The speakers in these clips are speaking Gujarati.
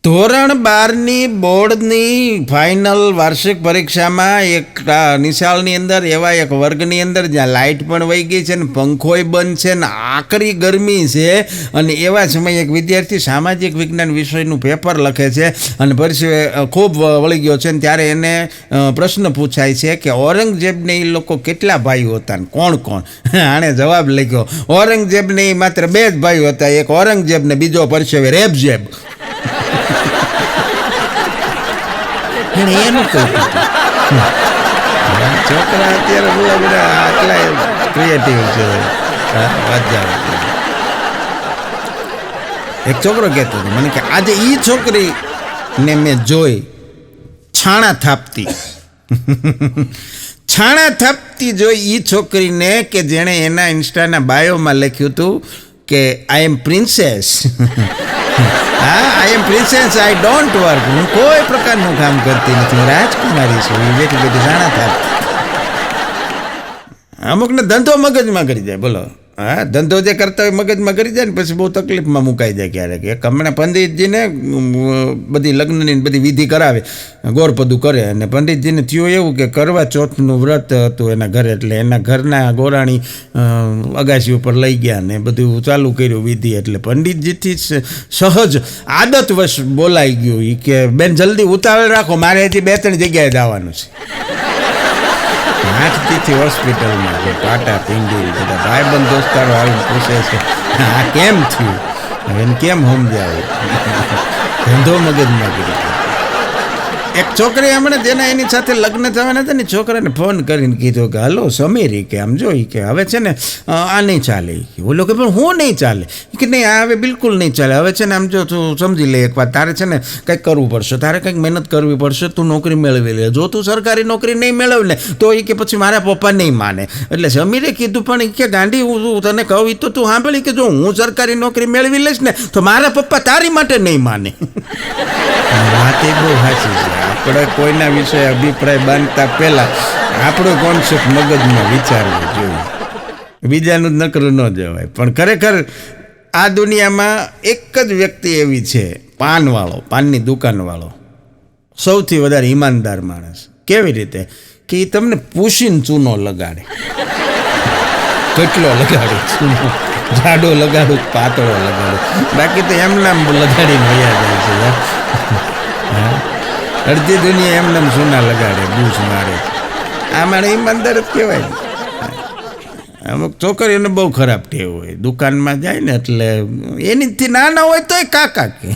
ધોરણ 12ની બોર્ડની ફાઇનલ વાર્ષિક પરીક્ષામાં એક નિશાળની અંદર એવા એક વર્ગની અંદર જ્યાં લાઇટ પણ વહી ગઈ છે ને પંખોય બંધ છે ને આકરી ગરમી છે અને એવા સમયે એક વિદ્યાર્થી સામાજિક વિજ્ઞાન વિષયનું પેપર લખે છે અને પરસે ખૂબ વળી ગયો છે ને ત્યારે એને પ્રશ્ન પૂછાય છે કે ઔરંગઝેબને એ લોકો કેટલા ભાઈઓ હતા ને કોણ કોણ? આણે જવાબ લખ્યો ઔરંગઝેબને માત્ર 2 જ ભાઈઓ હતા, એક ઔરંગઝેબ ને બીજો પરસેવે રેબઝેબ. એનું કહ્યું છોકરા અત્યારે બોલા બધા આટલા ક્રિએટિવ છે. એક છોકરો કહેતો હતો મને કે આજે એ છોકરીને મેં જોઈ છાણા થાપતી જોઈ એ છોકરીને કે જેણે એના ઇન્સ્ટાના બાયોમાં લખ્યું હતું કે I am princess. I am princess, I don't work. હું કોઈ પ્રકારનું કામ કરતી નથી, હું રાજકુમારી છું. એ બેઠી બેઠી જાણા થાય. અમુકને ધંધો મગજમાં કરી જાય. બોલો, હા, ધંધો જે કરતા હોય મગજમાં કરી જાય ને પછી બહુ તકલીફમાં મુકાઈ જાય ક્યારેક. એક હમણાં પંડિતજીને બધી લગ્નની બધી વિધિ કરાવે, ગોરપદું કરે અને પંડિતજીને થયું એવું કે કરવા ચોથનું વ્રત હતું એના ઘરે, એટલે એના ઘરના ગોરાણી અગાસી ઉપર લઈ ગયા ને બધું ચાલુ કર્યું વિધિ. એટલે પંડિતજીથી સહજ આદતવશ બોલાઈ ગયું એ કે બેન જલ્દી ઉતાવળ રાખો, મારે હજી 2-3 જગ્યાએ જવાનું છે. 8 હોસ્પિટલમાં છે, પાટા પીંડી બધા ભાઈબંધ દોસ્તારો આવીને પૂછે છે આ કેમ થયું, એને કેમ સમજાવે? ધંધો મગજમાં કરી. એક છોકરી હમણાં જેના એની સાથે લગ્ન થવાના હતા ને છોકરાને ફોન કરીને કીધું કે હલો સમીરી કે આમ જોઈ કે હવે છે ને આ નહીં ચાલે. ઓલો કે પણ હું નહીં ચાલે કે નહીં, આ હવે બિલકુલ નહીં ચાલે. હવે છે ને આમ જો તું સમજી લે એક વાત, તારે છે ને કંઈક કરવું પડશે, તારે કંઈક મહેનત કરવી પડશે, તું નોકરી મેળવી લે. જો તું સરકારી નોકરી નહીં મેળવે ને તો એ કે પછી મારા પપ્પા નહીં માને. એટલે સમીરે કીધું પણ કે ગાંડી હું તને કહું તો તું સાંભળી કે જો હું સરકારી નોકરી મેળવી લઈશ ને તો મારા પપ્પા તારી માટે નહીં માને. વાત એ બહુ સાચી છે. આપણે કોઈના વિશે અભિપ્રાય બાંધતા પહેલાં આપણો કોન્સેપ્ટ મગજમાં વિચારવું જોઈએ, બીજાનું જ નકરું ન જવાય. પણ ખરેખર આ દુનિયામાં એક જ વ્યક્તિ એવી છે, પાનની દુકાનવાળો, સૌથી વધારે ઈમાનદાર માણસ. કેવી રીતે કે એ તમને પૂછીને ચૂનો લગાડે. કેટલો લગાડે ચૂનો? જાડો લગાડું પાતળો લગાડું, બાકી તો એમને આમ લગાડીને વયા જાય છે. અડધી દુનિયા એમને સોના લગાડે, બૂસ મારે. આ મારે ઈમાનદાર જ કહેવાય. અમુક છોકરીઓને બહુ ખરાબ ટેવ હોય, દુકાનમાં જાય ને એટલે એનીથી નાના હોય તોય કાકા કે.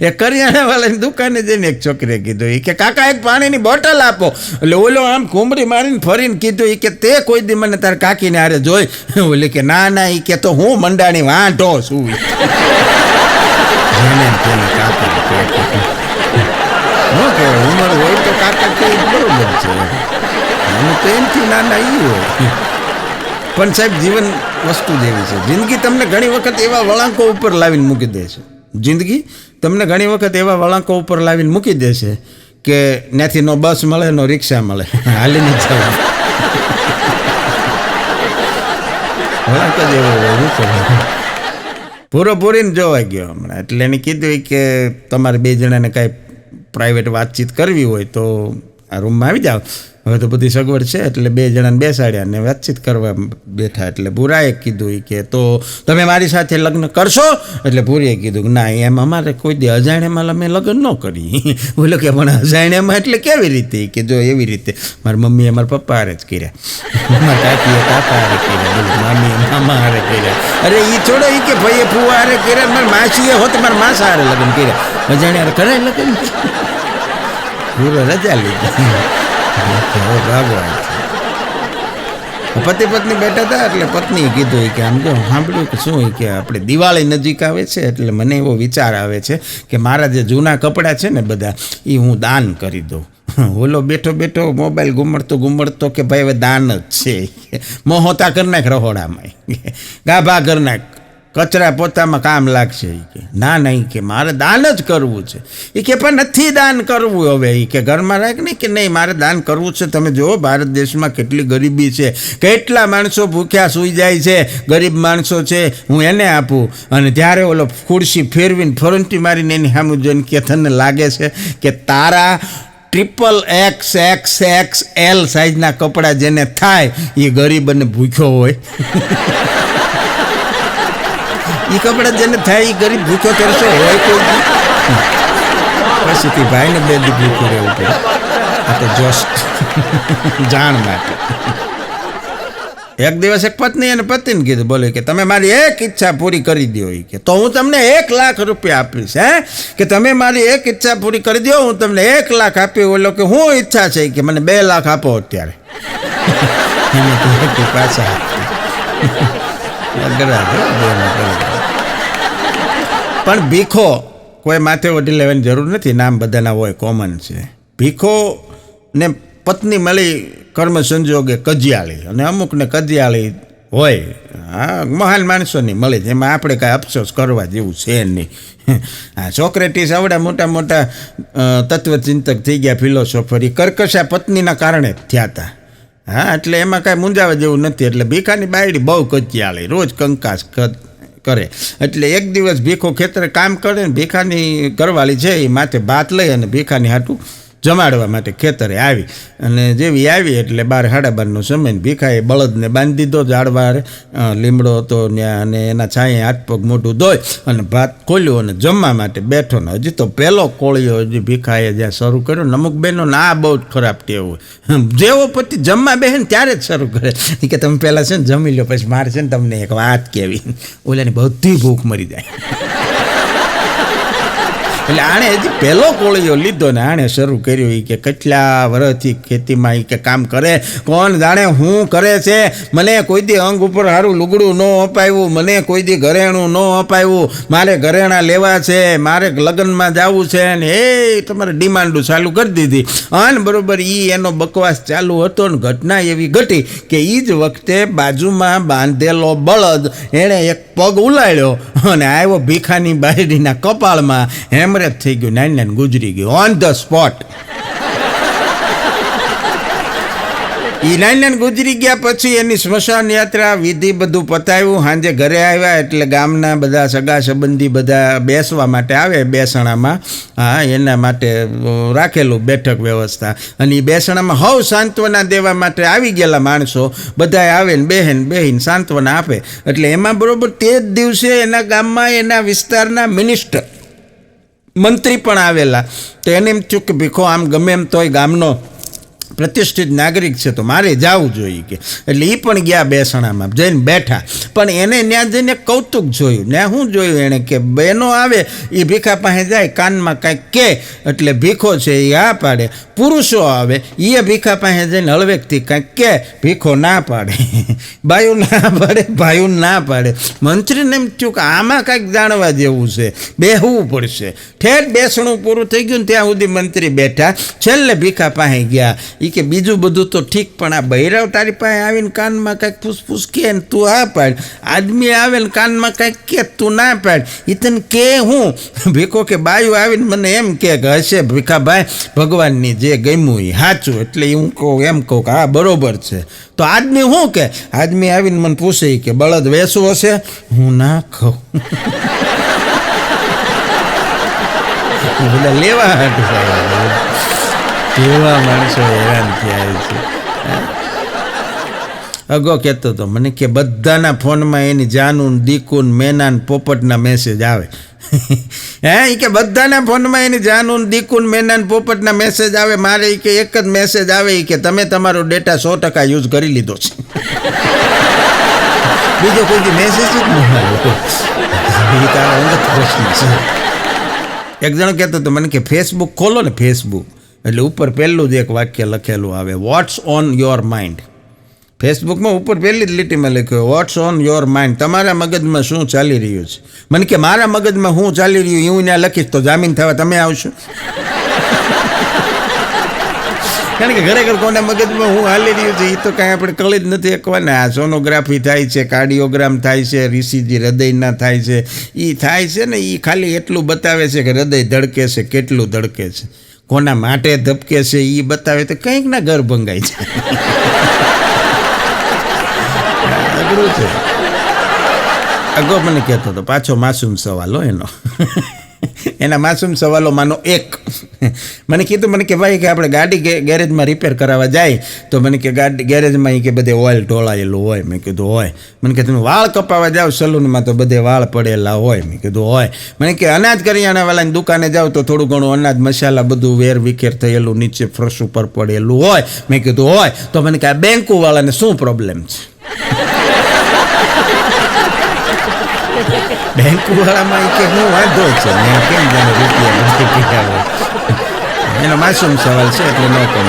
એ કરિયાણાવાળાની દુકાને જઈને એક છોકરીએ કીધું એ કે કાકા એક પાણીની બોટલ આપો. એટલે ઓલો આમ ઘૂમરી મારીને ફરીને કીધું એ કે તે કોઈ દી મને તાર કાકીને હારે જોઈ? ઓલી કે ના એ કે તો હું મંડાણી વાંઢો છું. શું કહેવાય, ઉંમર હોય તો કાકા કે બરોબર છે, હું તો એમથી નાના એ હોય. પણ સાહેબ જીવન વસ્તુ જેવી છે. જિંદગી તમને ઘણી વખત એવા વળાંકો ઉપર લાવીને મૂકી દે છે. જિંદગી તમને ઘણી વખત એવા વળાંકો ઉપર લાવીને મૂકી દે છે કે ત્યાંથી નો બસ મળે નો રિક્ષા મળે, હાલીને જવું. વળાંક જ એવો હોય. પૂરીને જોવા ગયો હમણાં, એટલે એને કીધું કે તમારે 2 જણાને કાંઈ પ્રાઇવેટ વાતચીત કરવી હોય તો આ રૂમમાં આવી જાઓ. હવે તો બધી સગવડ છે એટલે 2 જણાને બેસાડ્યા ને વાતચીત કરવા બેઠા. એટલે ભૂરાએ કીધું કે તો તમે મારી સાથે લગ્ન કરશો? એટલે ભૂરીએ કીધું કે ના, એમ અમારે કોઈ દી અજાણ્યામાં અમે લગ્ન ન કરી. બોલો કે પણ અજાણ્યામાં એટલે કેવી રીતે? કે જો એવી રીતે મારી મમ્મીએ મારા પપ્પા હારે જ કર્યા, મારા કાકીએ કાકા હારે કર્યા, બોલો મામીએ મામા હારે કર્યા. અરે એ છોડો એ કે ભાઈએ ફુવા હારે કર્યા, મારા માસીએ હોત મારા માસા હારે લગ્ન કર્યા, અજાણ્યા કરાય લગ્ન? પૂરો રજા લીધી. પતિ પત્ની બેઠા હતા એટલે પત્નીએ કીધું કે આમ જો સાંભળ્યું કે શું કે આપણે દિવાળી નજીક આવે છે એટલે મને એવો વિચાર આવે છે કે મારા જે જૂના કપડાં છે ને બધા એ હું દાન કરી દઉં. ઓલો બેઠો મોબાઈલ ગુમડતો કે ભાઈ હવે દાન જ છે, મોહોતા કરી નાખ રહોડામાં, ગાભા કરી નાખ. કચરા પોતામાં કામ લાગશે એ કે ના નહીં કે મારે દાન જ કરવું છે એ કે પણ નથી દાન કરવું હવે એ કે ઘરમાં રાખ નહીં કે નહીં મારે દાન કરવું છે. તમે જુઓ ભારત દેશમાં કેટલી ગરીબી છે, કેટલા માણસો ભૂખ્યા સૂઈ જાય છે, ગરીબ માણસો છે, હું એને આપું. અને ત્યારે ઓલો ખુરશી ફેરવીને ફરંટી મારીને એની સામે જોઈને કે તને લાગે છે કે તારા XXXXL સાઇઝના કપડાં જેને થાય એ ગરીબ અને ભૂખ્યો હોય? એ કપડાં જેને થાય એ ગરીબ ભૂખ્યો કરશો હોય કોઈ? પછી ભાઈને બે દી ભૂખ્યું રહેવું પડે. આ તો જોશ જાણ માટે. એક દિવસ એક પત્ની અને પતિને કીધું, બોલે કે તમે મારી એક ઈચ્છા પૂરી કરી દો કે તો હું તમને 1 લાખ રૂપિયા આપીશ. કે તમે મારી એક ઈચ્છા પૂરી કરી દો, હું તમને 1 લાખ આપી. બોલો કે હું ઈચ્છા છે કે મને 2 લાખ આપો અત્યારે. પાછા પણ ભીખો કોઈ માથે ઓઢી લેવાની જરૂર નથી, નામ બધાના હોય, કોમન છે. ભીખો ને પત્ની મળી કર્મ સંજોગે કજિયાળી, અને અમુકને કજિયાળી હોય, હા મહાન માણસોની મળે, જેમાં આપણે કાંઈ અફસોસ કરવા જેવું છે નહીં. હા, સોક્રેટિસ આવડા મોટા મોટા તત્વચિંતક થઈ ગયા, ફિલોસોફર, એ કર્કશા પત્નીના કારણે જ થયા હતા. હા, એટલે એમાં કાંઈ મૂંઝાવા જેવું નથી. એટલે ભીખાની બાયડી બહુ કજિયાળી, રોજ કંકાસ કરે. એટલે એક દિવસ ભીખો ખેતરે કામ કરે ને ભીખાની ઘરવાળી છે એ માથે ભાત લઈ અને ભીખાની હાટું જમાડવા માટે ખેતરે આવી. અને જેવી આવી એટલે 12-12:30નો સમય, ભીખાએ બળદને બાંધી દીધો ઝાડવારે, લીમડો હતો ત્યાં, અને એના છાંયે હાથ પગ મોઢું ધોઈ અને ભાત ખોલ્યું અને જમવા માટે બેઠો. ને હજી તો પહેલો કોળિયો હજી ભીખાએ જ્યાં શરૂ કર્યો. અમુક બહેનો ના બહુ જ ખરાબ ટેવ હોય, જેવો પતિ જમવા બેહે ને ત્યારે જ શરૂ કરે કે તમે પહેલાં છે ને જમી લો, પછી મારે છે ને તમને એક વાત કહેવી. ઓલાની બધી ભૂખ મરી જાય. એટલે આણે હજી પહેલો કોળિયો લીધો ને આણે શરૂ કર્યું એ કે કેટલા વર્ષથી ખેતીમાં એ કે કામ કરે, કોણ જાણે શું કરે છે. મને કોઈ દી અંગ ઉપર સારું લુગડું ન અપાવ્યું, મને કોઈ દી ઘરેણું ન અપાવ્યું, મારે ઘરેણા લેવા છે, મારે લગ્નમાં જવું છે, ને એ તમારે ડિમાન્ડો ચાલુ કરી દીધી. અને બરોબર એ એનો બકવાસ ચાલુ હતો ને ઘટના એવી ઘટી કે એ જ વખતે બાજુમાં બાંધેલો બળદ એણે એક પગ ઉલાળ્યો અને આવ્યો ભીખાની બાયડીના કપાળમાં. હેમરેજ થઈ ગયું, 9 ગુજરી ગયું ઓન ધ સ્પોટ. એ 9 ગુજરી ગયા પછી એની સ્મશાન યાત્રા વિધિ બધું પતાવ્યું. સાંજે ઘરે આવ્યા એટલે ગામના બધા સગા સંબંધી બધા બેસવા માટે આવે બેસણામાં. હા, એના માટે રાખેલું બેઠક વ્યવસ્થા. અને એ બેસણામાં હવ સાંત્વના દેવા માટે આવી ગયેલા માણસો બધા આવે ને બેહીને સાંત્વના આપે. એટલે એમાં બરોબર તે જ દિવસે એના ગામમાં એના વિસ્તારના મિનિસ્ટર મંત્રી પણ આવેલા. તો એને એમ થયું કે ભીખો આમ ગમે એમ તોય ગામનો પ્રતિષ્ઠિત નાગરિક છે તો મારે જવું જોઈએ કે. એટલે એ પણ ગયા બેસણામાં જઈને બેઠા. પણ એને ત્યાં જઈને કૌતુક જોયું. ત્યાં શું જોયું એણે કે બહેનો આવે એ ભીખા પાસે જાય, કાનમાં કાંઈક કે એટલે ભીખો છે એ હા પાડે. પુરુષો આવે એ ભીખા પાસે જઈને હળવેકથી કાંઈક કે, ભીખો ના પાડે. બાયું ના પાડે, ભાયું ના પાડે. મંત્રીને એમ થયું કે આમાં કાંઈક જાણવા જેવું છે, બેહવું પડશે. ઠેઠ બેસણું પૂરું થઈ ગયું ને ત્યાં સુધી મંત્રી બેઠા. છેલ્લે ભીખા પાસે ગયા. એ કે બીજું બધું તો ઠીક, પણ આ બૈરાવ તારી પાસે આવીને કાનમાં કાંઈક ફૂસફૂસ કે ને તું હા પાડ, આદમી આવે ને કાનમાં કાંઈક કે તું ના પાડ, એ તને કે હું? ભીખો કે બાયું આવીને મને એમ કે હશે ભીખાભાઈ ભગવાનની જે ગમ્યું એ સાચું, એટલે હું કહું એમ કહું કે હા બરોબર છે. તો આદમી શું કે? આદમી આવીને મને પૂછે કે બળદ વેચવો હશે? હું ના કહું. બધા લેવા હાટું કેવા માણસો હેરાન થયા છે. અગો કહેતો હતો મને કે બધાના ફોનમાં એની જાનું, દીકુન, મેનાન, પોપટના મેસેજ આવે. હે એ કે બધાના ફોનમાં એની જાનું, દીકુન, મેનાન, પોપટના મેસેજ આવે. મારે એ કે એક જ મેસેજ આવે કે તમે તમારો ડેટા 100% યુઝ કરી લીધો છે. બીજો કોઈ મેસેજ જ નહીં આવે. એ તારો અંગત પ્રશ્ન છે. એક જણ કહેતો હતો મને કે ફેસબુક ખોલો ને, ફેસબુક એટલે ઉપર પહેલું જ એક વાક્ય લખેલું આવે, વોટ્સ ઓન યોર માઇન્ડ. ફેસબુકમાં ઉપર પહેલી જ લીટીમાં લખ્યું વોટ્સ ઓન યોર માઇન્ડ, તમારા મગજમાં શું ચાલી રહ્યું છે. મને કે મારા મગજમાં શું ચાલી રહ્યું હું ત્યાં લખીશ તો જામીન થવા તમે આવશો. કારણ કે ખરેખર કોના મગજમાં હું હાલી રહ્યું છે એ તો કાંઈ આપણે કળી જ નથી શકવાના. આ સોનોગ્રાફી થાય છે, કાર્ડિયોગ્રામ થાય છે, ઈસીજી હૃદયના થાય છે, એ થાય છે ને એ ખાલી એટલું બતાવે છે કે હૃદય ધડકે છે, કેટલું ધડકે છે, કોના માટે ધબકે છે એ બતાવે તો કંઈક ના ઘર ભંગાય છે. અઘરું છે. અગો મને કહેતો હતો પાછો માસૂમ સવાલો એનો એના માસૂમ સવાલોમાંનો એક મને કીધું, મને કે ભાઈ કે આપણે ગાડી ગેરેજમાં રિપેર કરાવવા જાય તો મને કે ગાડી ગેરેજમાં કે બધે ઓઇલ ઢોળાયેલું હોય. મેં કીધું હોય. મને કે તમે વાળ કપાવવા જાઓ સલૂનમાં તો બધે વાળ પડેલા હોય. મેં કીધું હોય. મને કે અનાજ કરિયાણાવાળાની દુકાને જાઓ તો થોડું ઘણું અનાજ મસાલા બધું વેર વિખેર થયેલું નીચે ફ્રશ ઉપર પડેલું હોય. મેં કીધું હોય. તો મને કે આ બેંકુવાળાને શું પ્રોબ્લેમ છે? બેંકવાળામાં કે હું વાંધો છે મેં કેમ જાણે રૂપિયા એનો માસૂમ સવાલ છે એટલે ન કહું.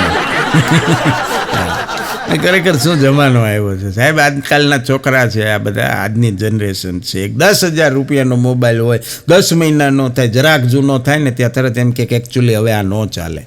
ખરેખર શું જમાનો આવ્યો છે સાહેબ. આજકાલના છોકરા છે આ બધા, આજની જનરેશન છે. એક 10,000 રૂપિયાનો મોબાઈલ હોય, 10 મહિના નો થાય, જરાક જૂનો થાય ને ત્યાં તરત એમ કે એકચ્યુઅલી હવે આ ન ચાલે.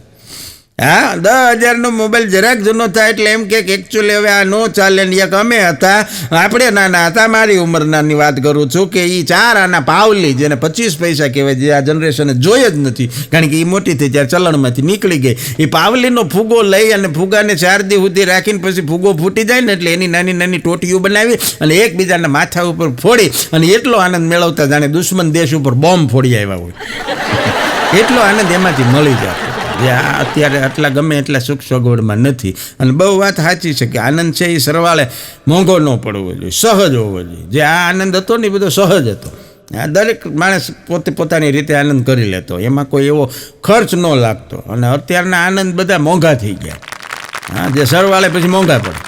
હા, 10,000નો મોબાઈલ જરાક જૂનો થાય એટલે એમ કે એકચ્યુઅલી હવે આ નો ચાલે. ને એક અમે હતા, આપણે નાના હતા, મારી ઉંમરનાની વાત કરું છું, કે એ 4 આના પાવલી જેને 25 પૈસા કહેવાય, જે આ જનરેશને જોઈ જ નથી કારણ કે એ મોટી થઈ ત્યારે ચલણમાંથી નીકળી ગઈ. એ પાવલીનો ફૂગો લઈ અને ફૂગાને 4 દી સુધી રાખીને પછી ફૂગો ફૂટી જાય ને એટલે એની નાની નાની ટોટીઓ બનાવી અને એકબીજાના માથા ઉપર ફોડી અને એટલો આનંદ મેળવતા જાણે દુશ્મન દેશ ઉપર બોમ્બ ફોડી આવ્યા હોય. એટલો આનંદ એમાંથી મળી જાય જે અત્યારે આટલા ગમે એટલા સુખ સગવડમાં નથી. અને બહુ વાત સાચી છે કે આનંદ છે એ સરવાળે મોંઘો ન પડવો જોઈએ, સહજ હોવો જોઈએ. જે આ આનંદ હતો ને એ બધો સહજ હતો. આ દરેક માણસ પોતે પોતાની રીતે આનંદ કરી લેતો, એમાં કોઈ એવો ખર્ચ ન લાગતો. અને અત્યારના આનંદ બધા મોંઘા થઈ ગયા. હા, જે સરવાળે પછી મોંઘા પડે.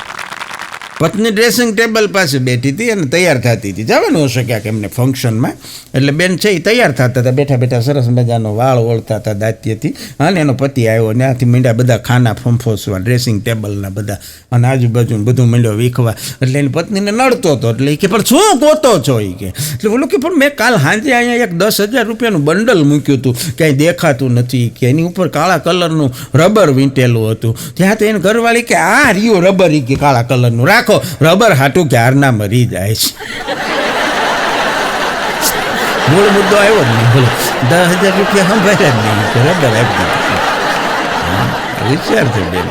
પત્ની ડ્રેસિંગ ટેબલ પાસે બેઠી હતી અને તૈયાર થતી હતી. જવાનું હશે ક્યાંક એમને ફંક્શનમાં. એટલે બેન છે એ તૈયાર થતા હતા, બેઠા બેઠા સરસ મજાનો વાળ ઓળતા હતા દાંતીથી. અને એનો પતિ આવ્યો ને ત્યાંથી મીંડા બધા ખાના ફંફોસવા, ડ્રેસિંગ ટેબલના બધા અને આજુબાજુ બધું મીંડો વીખવા. એટલે એની પત્નીને નડતો હતો. એટલે એ કે પણ શું ગોતો છો? એ કે એટલે બોલો કે પણ મેં કાલ સાંજે અહીંયા એક 10,000 રૂપિયાનું બંડલ મૂક્યું હતું, ક્યાંય દેખાતું નથી, કે એની ઉપર કાળા કલરનું રબર વીંટેલું હતું. ત્યાં તો એની ઘરવાળી કે આ રહ્યું રબર, કે કાળા કલરનું રાખો, રબર હાટું ક્યારના મરી જાય છે. મૂળ મુદ્દો આવ્યો જ નહીં. બોલો 10,000 રૂપિયા સંભાળ્યા જ નહીં, રબર આપી વિચાર છે બેન.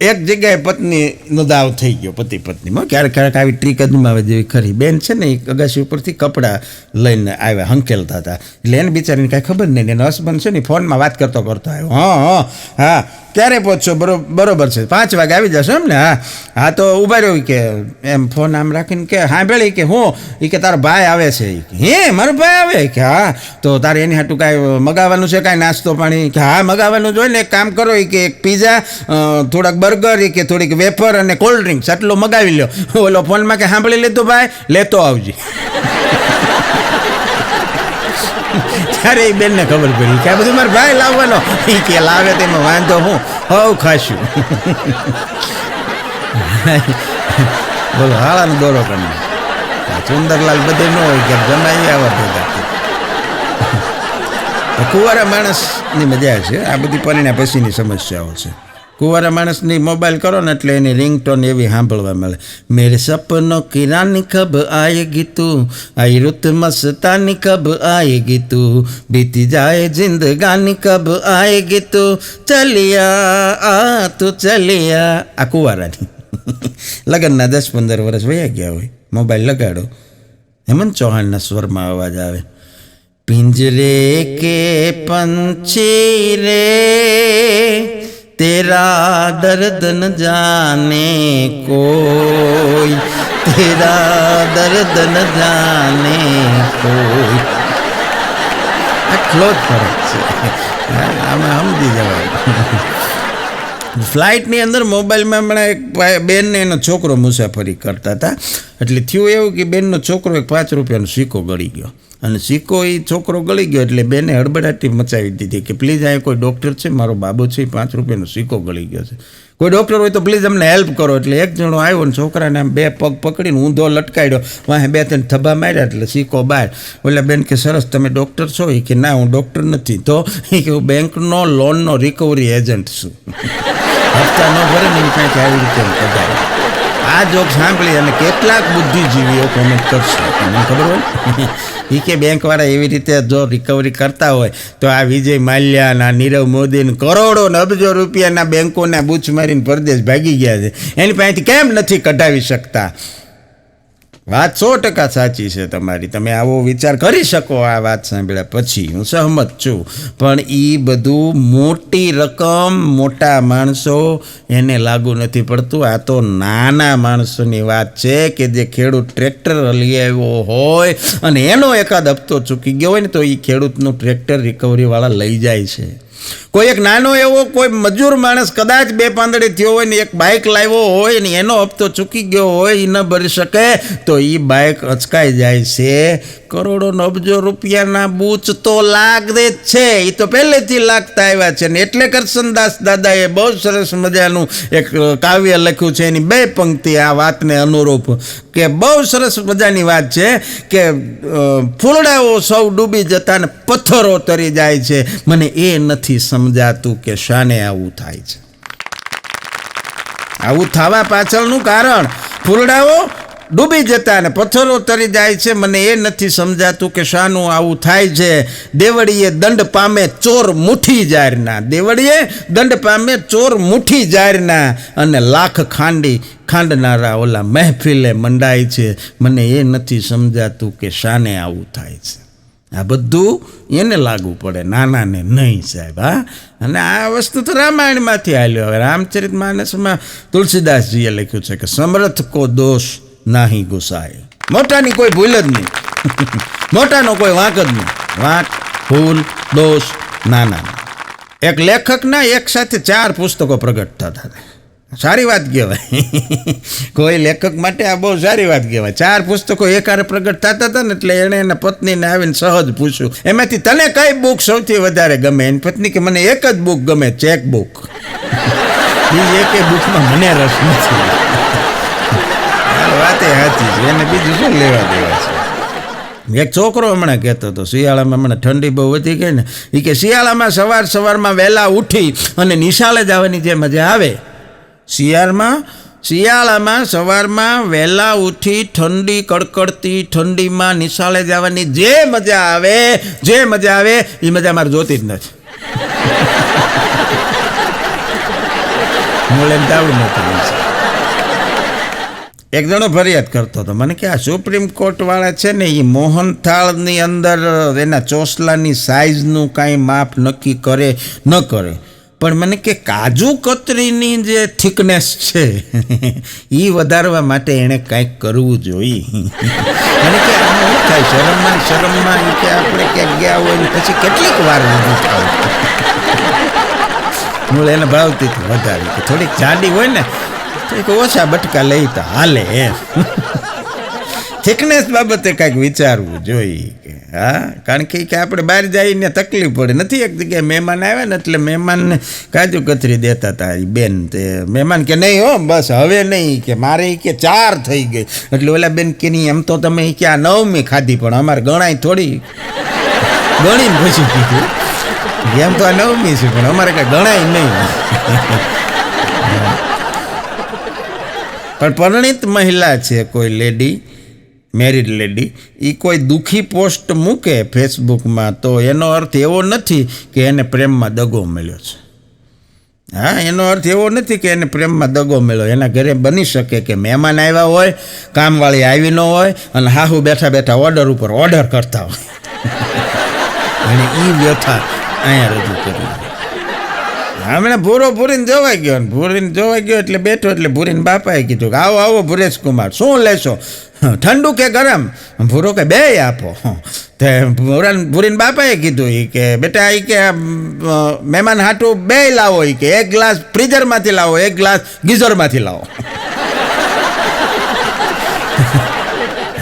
એક જગ્યાએ પત્નીનો દાવ થઈ ગયો, પતિ પત્નીમાં. ક્યારેક ક્યારેક આવી ટ્રીક અજમાવે જેવી ખરી. બેન છે ને એ અગાસી ઉપરથી કપડાં લઈને આવ્યા, હંકેલતા હતા. એટલે એને બિચારીને કાંઈ ખબર નહીં. એનો હસબન્ડ છે ને ફોનમાં વાત કરતો આવ્યો. હા ક્યારે પહોંચશો? બરોબર છે, 5 વાગે આવી જશો એમ ને? હા તો ઊભા રહ્યો કે એમ ફોન આમ રાખીને કે હા ભેળી કે હું એ કે તારો ભાઈ આવે છે. હે મારો ભાઈ આવે? કે હા. તો તારે એની હાટું કાંઈ મગાવવાનું છે, કાંઈ નાસ્તો પાણી? કે હા મગાવવાનું જોઈએ ને. એક કામ કરો કે એક પીઝા, થોડાક બર્ગર, કે થોડીક વેફર અને કોલ્ડ ડ્રિંક્સ આટલો મગાવી લો. ઓલો ફોનમાં કે સાંભળી લીધું ભાઈ, લેતો આવજે. ત્યારે એ બેનને ખબર પડી કે આ બધું મારા ભાઈ લાવવાનો. એ કે લાવે તેમાં વાંધો હું હવ ખાશું. બોલો હાળાનો દોરો કરીને સુંદરલાલ બધે ન હોય કે જમાઈ આવા ભેગા. કુંવારા માણસની મજા છે. આ બધી પરિણ્યા પછીની સમસ્યાઓ છે. કુંવારા માણસની મોબાઈલ કરો ને એટલે એની રિંગટોન એવી સાંભળવા મળે. મેરે સપનો કી રાની કબ આયેગી તું, આઈ રૂત મસ્તાની કબ આયેગી તું, બીતી જાય જિંદગાની કબ આયેગી તું, ચલિયા તું ચલિયા. આ કુંવારાની લગ્નના 10-15 વર્ષ વયા ગયા હોય, મોબાઈલ લગાડો, હેમંત ચૌહાણના સ્વરમાં અવાજ આવે. પિંજરે કે પંછી રે तेरा दर्द न जाने कोई, तेरा दर्द न जाने कोई. આટલો જ ફરક છે. આમાં સમજી જવાય. ફ્લાઇટની અંદર મોબાઈલમાં હમણાં એક બેનને એનો છોકરો મુસાફરી કરતા હતા. એટલે થયું એવું કે બેનનો છોકરો એક 5 રૂપિયાનો સિક્કો ગળી ગયો. અને સિક્કો એ છોકરો ગળી ગયો એટલે બેને હડબડાટી મચાવી દીધી કે પ્લીઝ અહીંયા કોઈ ડૉક્ટર છે, મારો બાબો છે, 5 રૂપિયાનો સિક્કો ગળી ગયો છે. કોઈ ડૉક્ટર હોય તો પ્લીઝ અમને હેલ્પ કરો. એટલે એક જણો આવ્યો ને છોકરાને આમ 2 પગ પકડીને ઊંધો લટકાડ્યો, વાહે 2-3 થબ્બા માર્યા એટલે શીખો બહાર. ઓલા બેન કે સરસ, તમે ડૉક્ટર છો? એ કે ના, હું ડૉક્ટર નથી. તો એ કે હું બેંકનો લોનનો રિકવરી એજન્ટ છું. હપ્તા ન ભરે ને એની કાંઈક આવી રીતે કઢાય. આ જોક સાંભળી અને કેટલાક બુદ્ધિજીવીઓ કોમેન્ટ કરશે, તમને ખબર હોય એ કે બેંકવાળા એવી રીતે જો રિકવરી કરતા હોય તો આ વિજય માલ્યાના, નીરવ મોદીને કરોડો ને અબજો રૂપિયાના બેંકોના બૂચ મારીને પરદેશ ભાગી ગયા છે, એની પાસેથી કેમ નથી કઢાવી શકતા? વાત 100% સાચી છે તમારી. તમે આવો વિચાર કરી શકો આ વાત સાંભળ્યા પછી, હું સહમત છું. પણ એ બધું મોટી રકમ, મોટા માણસો એને લાગુ નથી પડતું. આ તો નાના માણસોની વાત છે કે જે ખેડૂત ટ્રેક્ટર લઈ આવ્યો હોય અને એનો એકાદ હપ્તો ચૂકી ગયો હોય ને તો એ ખેડૂતનું ટ્રેક્ટર રિકવરીવાળા લઈ જાય છે. કોઈ એક નાનો એવો કોઈ મજૂર માણસ કદાચ 2 પાંદડે થયો હોય ને એક બાઇક લાવ્યો હોય ને એનો હપ્તો ચૂકી ગયો હોય, એ ન ભરી શકે તો એ બાઇક અચકાઈ જાય છે. કરોડો અબજો રૂપિયાના બૂચ તો લાગે જ છે, એ તો પહેલેથી લાગતા આવ્યા છે ને. એટલે કરશનદાસ દાદાએ બહુ સરસ મજાનું એક કાવ્ય લખ્યું છે, એની 2 પંક્તિ આ વાતને અનુરૂપ, કે બહુ સરસ મજાની વાત છે કે ફૂલડાઓ સૌ ડૂબી જતા ને પથ્થરો તરી જાય છે, મને એ નથી સમજાતું કે શાને આવું થાય છે. આવું થવા પાછળનું કારણ ફૂલડાઓ ડૂબી જતા ને પથ્થરો તરી જાય છે, મને એ નથી સમજાતું કે શાનું આવું થાય છે. દેવળીએ દંડ પામે ચોર મુઠ્ઠી જારના, દેવળીએ દંડ પામે ચોર મુઠ્ઠી જારના, અને લાખ ખાંડનારા ઓલા મહેફિલે મંડાય છે, મને એ નથી સમજાતું કે શાને આવું થાય છે. આ બધું એને લાગુ પડે, નાનાને નહીં સાહેબ. હા, અને આ વસ્તુ તો રામાયણમાંથી હાલ્યો. હવે રામચરિત માનસમાં તુલસીદાસજીએ લખ્યું છે કે સમર્થ કો દોષ નાહી ગુસાય. મોટાની કોઈ ભૂલ જ નહીં, મોટાનો કોઈ વાંક જ નહીં. વાંક, ભૂલ, દોષ નાના. એક લેખકના એક સાથે 4 પુસ્તકો પ્રગટ થતા હતા. સારી વાત કહેવાય. કોઈ લેખક માટે આ બહુ સારી વાત કહેવાય. 4 પુસ્તકો એકારે પ્રગટ થતા હતા ને એટલે એણે એના પત્નીને આવીને સહજ પૂછ્યું, એમાંથી તને કઈ બુક સૌથી વધારે ગમે? એની પત્ની કે મને એક જ બુક ગમે, ચેક બુક. બીજી એકે બુકમાં મને રસ નથી. વાતે સાચી છે, એને બીજું શું લેવા દેવા છે. એક છોકરો હમણાં કહેતો હતો, શિયાળામાં હમણાં ઠંડી બહુ વધી ગઈ ને, એ કે શિયાળામાં સવારમાં વહેલા ઉઠી અને નિશાળે જવાની જે મજા આવે, શિયાળામાં સવારમાં વહેલા ઉઠી ઠંડી કડકડતી ઠંડીમાં નિશાળે જવાની જે મજા આવે એ મજા મારે જોતી જ નથી. હું એમ તાવડું નથી. એક જણો ફરિયાદ કરતો હતો મને કે આ સુપ્રીમ કોર્ટવાળા છે ને એ મોહનથાળની અંદર એના ચોસલાની સાઇઝનું કાંઈ માપ નક્કી કરે ન કરે, પણ મને કે કાજુ કતરીની જે થિકનેસ છે એ વધારવા માટે એણે કાંઈક કરવું જોઈએ. મને કે આમાં શું થાય, શરમમાં એ કે આપણે ક્યાંક ગયા હોય ને પછી કેટલીક વાર ઊભું થાય. હું એને ભાવતી વધારી કે થોડીક જાડી હોય ને તો ઓછા બટકા લઈ તો હાલે એમ. થિકનેસ બાબતે કાંઈક વિચારવું જોઈએ. હા, કારણ કે આપણે બહાર જઈને તકલીફ પડે. નથી એક જગ્યાએ મહેમાન આવ્યા ને એટલે મહેમાનને કાજુ કતરી દેતા હતા એ બેન. તે મહેમાન કે નહીં હો બસ હવે નહીં, કે મારે કે 4 થઈ ગઈ. એટલે ઓલા બેન કે નહીં, એમ તો તમે કે આ 9મી ખાધી, પણ અમારે ગણાય થોડી, ગણીને પછી કીધું એમ તો આ 9મી છે પણ અમારે કાંઈ ગણાય નહીં. પણ પરિણીત મહિલા છે, કોઈ લેડી, મેરિડ લેડી, એ કોઈ દુઃખી પોસ્ટ મૂકે ફેસબુકમાં તો એનો અર્થ એવો નથી કે એને પ્રેમમાં દગો મળ્યો છે. હા, એનો અર્થ એવો નથી કે એને પ્રેમમાં દગો મળ્યો. એના ઘરે બની શકે કે મહેમાન આવ્યા હોય, કામવાળી આવી ન હોય અને હાહુ બેઠા બેઠા ઓર્ડર ઉપર ઓર્ડર કરતા હોય અને એ વ્યથા અહીંયા રજૂ કરી. હમણાં ભૂરો ભૂરીને જોવાઈ ગયો એટલે બેઠો, એટલે ભૂરીને બાપાએ કીધું કે આવો આવો ભુરેશ કુમાર, શું લેશો, ઠંડુ કે ગરમ? ભૂરો કે બે આપો. તે ભૂરીને બાપાએ કીધું એ કે બેટા એ કે મહેમાન હાટું બે લાવો, એ કે એક ગ્લાસ ફ્રીઝરમાંથી લાવો, એક ગ્લાસ ગીઝરમાંથી લાવો.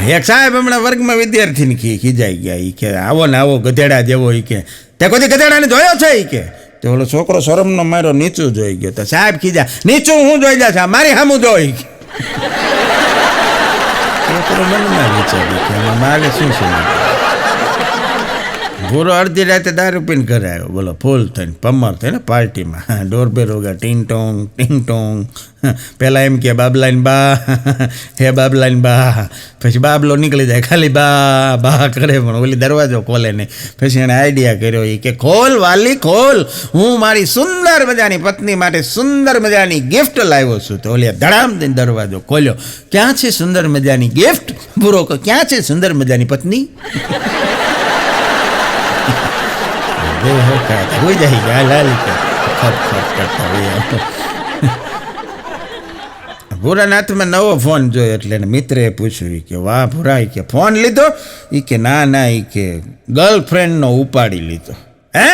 એક સાહેબ હમણાં વર્ગમાં વિદ્યાર્થીને ખીજાઈ ગયા, એ કે આવો ને આવો ગધેડા જેવો, એ કે તે કોઈ ગધેડાને જોયો છે? એ કે તો ઓલો છોકરો શરમનો મારો નીચું જોઈ ગયો. તો સાહેબ કીધા, નીચું હું જોઈ જા છે, મારી સામું જોઈ. છોકરો મનમાં વિચાર્યું કે મારે શું છે. ભૂરો અડધી રાતે દારૂ પીને ઘરે આવ્યો, બોલો ફૂલ થઈને પમર થઈને પાર્ટીમાં. ડોરબેલ વગર ટીંગ ટોંગ. પહેલાં એમ કે બાબલાઈન બા, હે બાબલાઈન બા. પછી બાબલો નીકળી જાય, ખાલી બા બા કરે, પણ ઓલી દરવાજો ખોલે નહીં. પછી એણે આઈડિયા કર્યો એ કે ખોલ વાલી ખોલ, હું મારી સુંદર મજાની પત્ની માટે સુંદર મજાની ગિફ્ટ લાવ્યો છું. તો ઓલી ધડામ દઈને દરવાજો ખોલ્યો. ક્યાં છે સુંદર મજાની ગિફ્ટ? ભૂરો કહે, ક્યાં છે સુંદર મજાની પત્ની? હોય જાય ગાલાલી ખપ કરતા હોય. ભૂરાના હાથમાં નવો ફોન જોયો એટલે મિત્રએ પૂછ્યું કે વાહ ભૂરા, કે ફોન લીધો? એ કે ના, એ કે ગર્લફ્રેન્ડનો ઉપાડી લીધો. હે?